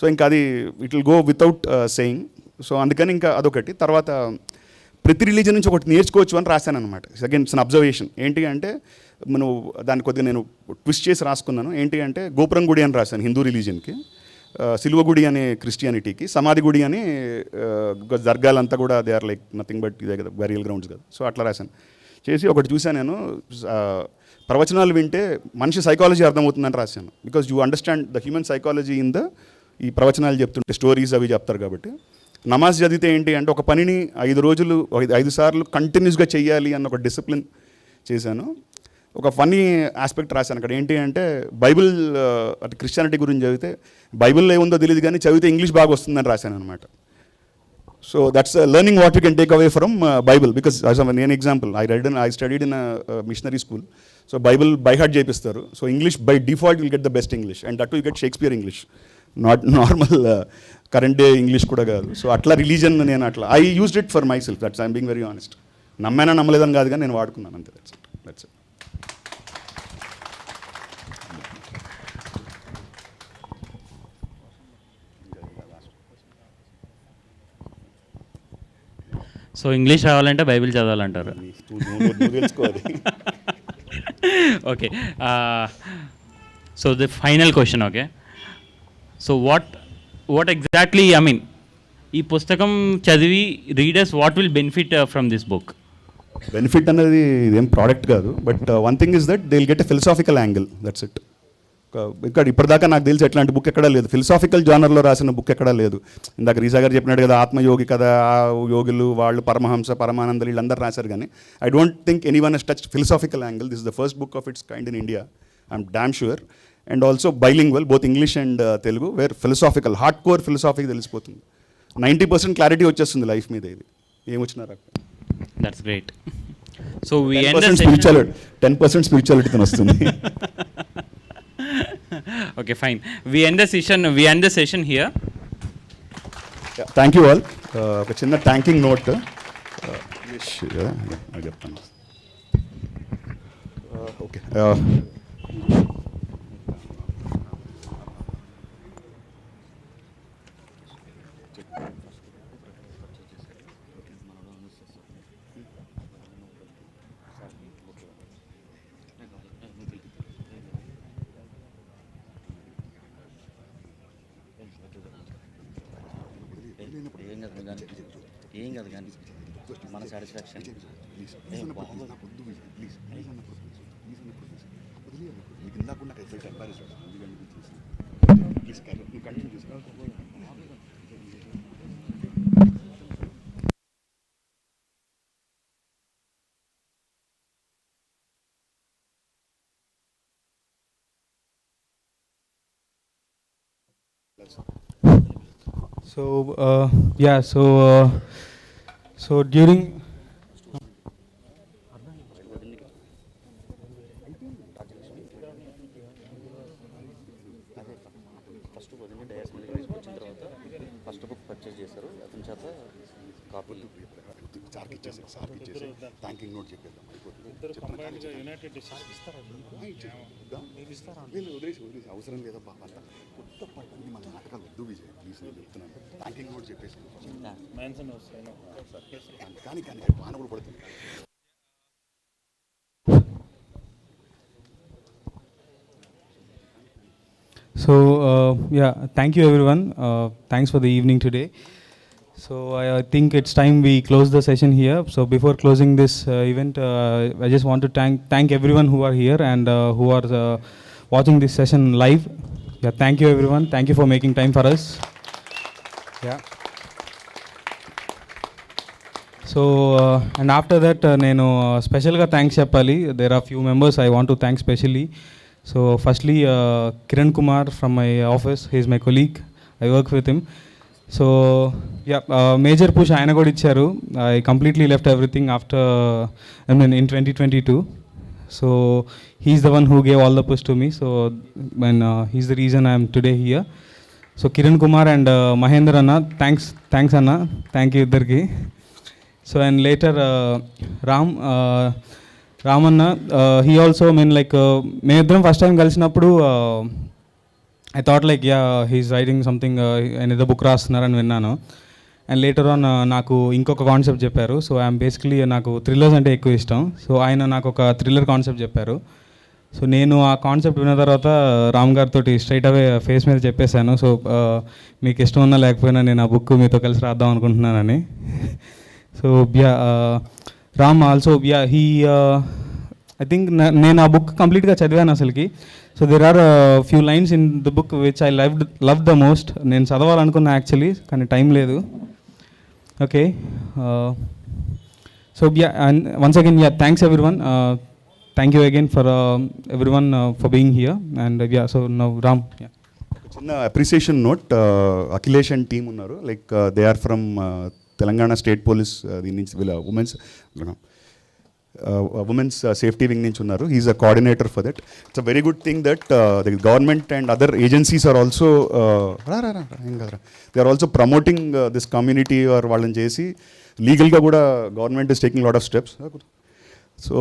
So ఇంకా అది it will go without saying. So అందుకని ఇంకా అదొకటి. తర్వాత ప్రతి religion నుంచి ఒకటి నేర్చుకోవచ్చు అని రాశాను అనమాట. Second it's an observation. ఏంటి అంటే, మనం దాన్ని కొద్దిగా నేను ట్విస్ట్ చేసి రాసుకున్నాను. ఏంటి అంటే, గోపురం గుడి అని రాశాను హిందూ రిలీజన్కి, సిలువ గుడి అని క్రిస్టియానిటీకి, సమాధి గుడి అని దర్గాలంతా కూడా they are like nothing but ఇదే కదా, బరియల్ గ్రౌండ్స్ కదా. సో అట్లా రాశాను. చేసి ఒకటి చూశాను నేను, ప్రవచనాలు వింటే మనిషి సైకాలజీ అర్థమవుతుందని రాశాను. Because you understand the human psychology in ఈ ప్రవచనాలు చెప్తుంటే, స్టోరీస్ అవి చెప్తారు కాబట్టి. నమాజ్ చదివితే ఏంటి అంటే, ఒక పనిని 5 రోజులు 5 సార్లు కంటిన్యూస్గా చేయాలి అన్న ఒక డిసిప్లిన్ చేశాను. ఒక ఫన్నీ ఆస్పెక్ట్ రాశాను అక్కడ. ఏంటి అంటే, బైబిల్ అంటే క్రిస్టియానిటీ గురించి చదివితే, బైబిల్లో ఏముందో తెలియదు కానీ చదివితే ఇంగ్లీష్ బాగా వస్తుందని రాశాను అనమాట. So that's learning what you can take away from Bible. Because నేను example, I studied in missionary school. So Bible by heart చేపిస్తారు. So English by default will get the best English, and that will get Shakespeare English, not normal current day English కూడా కాదు. So అట్లా religion నేను అట్లా I used it for myself. That's I'm being very honest. నమ్మైనా నమ్మలేదని కాదు కానీ నేను వాడుకున్నాను అంతే. That's it. సో ఇంగ్లీష్ రావాలంటే బైబిల్ చదవాలంటారు. తెలుసుకోవాలి. Okay, so the final question. Okay, so what exactly, I mean, ఈ పుస్తకం చదివి readers what will benefit from this book? Benefit అనేది ఇదేం ప్రోడక్ట్ కాదు, but one thing is that they will get a philosophical angle. That's it. ఇక్కడ ఇప్పటిదాకా నాకు తెలిసి ఎట్లాంటి బుక్ ఎక్కడా లేదు, ఫిలసాఫికల్ జానర్లో రాసిన బుక్ ఎక్కడా లేదు. ఇందాక రీసా గారు చెప్పినట్టు కదా, ఆత్మయోగి కదా, యోగులు వాళ్ళు, పరమహంస, పరమానందలు వీళ్ళందరూ రాశారు, కానీ I don't think anyone has touch philosophical angle. This is the first book of its kind in India, I'm damn sure. And also bilingual, both English and Telugu, where philosophical hard core philosophy తెలిసిపోతుంది. 90% clarity వచ్చేస్తుంది life మీద. ఇది ఏమొచ్చినారు అక్కడ. That's great. So 10% స్పిరిచువాలిటీతో వస్తుంది. Okay, fine. We end the session here. Thank you all. ఒక చిన్న thanking note చెప్తాను. Okay, ఏం కాదు కానీ మన satisfaction. So yeah, so during first పొద్దున్నే డయాస్ మీద తీసుకొచ్చిన తర్వాత ఫస్ట్ బుక్ పర్చేస్ చేశారు. అతని చేత కాపీ సార్కి ఇచ్చేసి థ్యాంకింగ్ నోట్ చెప్పేద్దాం. వదిలేసి అవసరం లేదా బాబా, అంతా కొత్త పని మన నాటకాలు వద్దు విజయ్, ప్లీజ్ నేను చెప్తున్నాను. థ్యాంకింగ్ నోట్ చెప్పేసి కానీ వాన కూడా పడుతుంది. So yeah, thank you everyone. Thanks for the evening today. So I think it's time we close the session here. So before closing this event, I just want to thank everyone who are here and who are watching this session live. Yeah, thank you everyone. Thank you for making time for us. Yeah. So and after that, నేను స్పెషల్గా thanks చెప్పాలి. There are few members I want to thank specially. So firstly, Kiran Kumar from my office. He is my colleague. I work with him. So yeah, major push ఆయన కూడా ఇచ్చారు. I completely left everything after, I mean, in 2022. So he's the one who gave all the push to me. So and he's the reason I am today here. So Kiran Kumar and Mahendra Anna, thanks Anna, thank you ఇద్దరికి. So and later Ramanna, he also, I mean, like మేమిద్దరం first time కలిసినప్పుడు I thought like yeah, he's writing something, ఆయన ఏదో book రాస్తున్నారని విన్నాను. And later on నాకు ఇంకొక concept చెప్పారు. So I'm basically, నాకు థ్రిల్లర్స్ అంటే ఎక్కువ ఇష్టం. సో ఆయన నాకు ఒక థ్రిల్లర్ కాన్సెప్ట్ చెప్పారు. సో నేను ఆ కాన్సెప్ట్ విన్న తర్వాత రామ్ గారితో స్ట్రైట్ అవే ఫేస్ మీద చెప్పేశాను. సో మీకు ఇష్టం ఉన్నా లేకపోయినా నేను ఆ బుక్ మీతో కలిసి రాద్దాం అనుకుంటున్నానని. So yeah, Ram also yeah, he I think నేను ఆ బుక్ కంప్లీట్గా చదివాను అసలుకి. So there are few lines in the book which I love the most. నేను చదవాలనుకున్నా యాక్చువల్లీ, కానీ టైం లేదు. Okay, so yeah, and once again yeah, thanks everyone. Thank you again for everyone for being here. And yeah, so now Ram. చిన్న appreciation note, Akhilesh and team ఉన్నారు, like they are from Telangana state police, దీని నుంచి వీళ్ళ women's. Women's safety wing నుంచి ఉన్నారు. He is a coordinator for that. It's a very good thing that the government and other agencies are also ఏం కదరా, they are also promoting this community or వాళ్ళని చేసి లీగల్గా కూడా government is taking lot of steps. So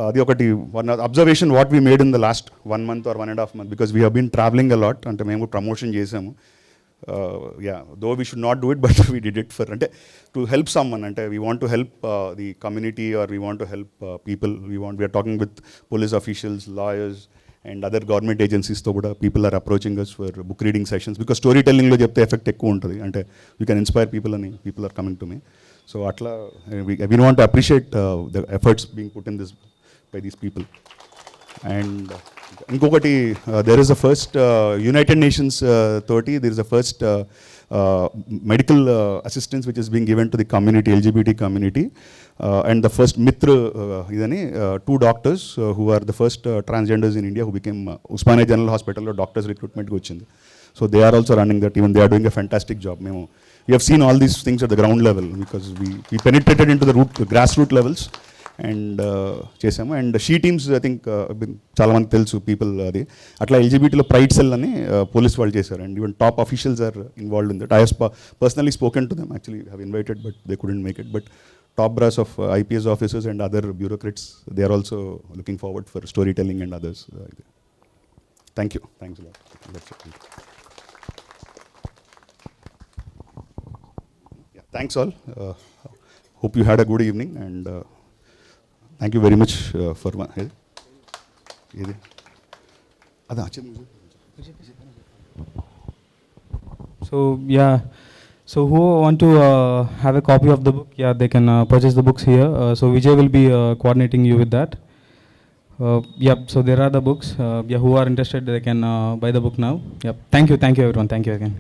అది ఒకటి one observation what we made in the last 1 month or 1.5 months, because we been travelling a lot. అంటే మేము promotion చేసాము. Though we should not do it, but we did it for అంటే to help someone. అంటే we want to help the community or we want to help people. We're talking with police officials, lawyers and other government ఏజెన్సీస్తో కూడా people are approaching us for book reading sessions, because story టెల్లింగ్లో చెప్తే effect ఎక్కువ ఉంటుంది. అంటే you can inspire people అని people are coming to me. So అట్లా we want to appreciate the efforts being put in this by these people. And ఇంకొకటి, there is the first United Nations తోటి there is the first medical assistance which is being given to the community, LGBT community. And the first Mitra ఇదని 2 doctors who are the first transgenders in India who became Osmania general హాస్పిటల్లో doctors రిక్రూట్మెంట్కి వచ్చింది. So they are also running that. Even they are doing a fantastic job. మేము we have seen all these things at the ground level because we penetrated into the grassroots levels and చేసాము. And she teams I think చాలా మంది తెలుసు people అది. అట్లా ఎల్జిబిటీలో pride cell అని police వాళ్ళు చేశారు. And even top officials are involved in that. I have personally spoken to them, actually have invited but they couldn't make it. But top brass of IPS officers and other bureaucrats, they are also looking forward for story telling and others. Thank you. Thanks lot. Thanks all. Hope you had a good evening and thank you very much for my. So yeah, so who want to have a copy of the book, yeah, they can purchase the books here. So Vijay will be coordinating you with that. Yeah, so there are the books. Yeah, who are interested, they can buy the book now. Yep. Thank you everyone. Thank you again.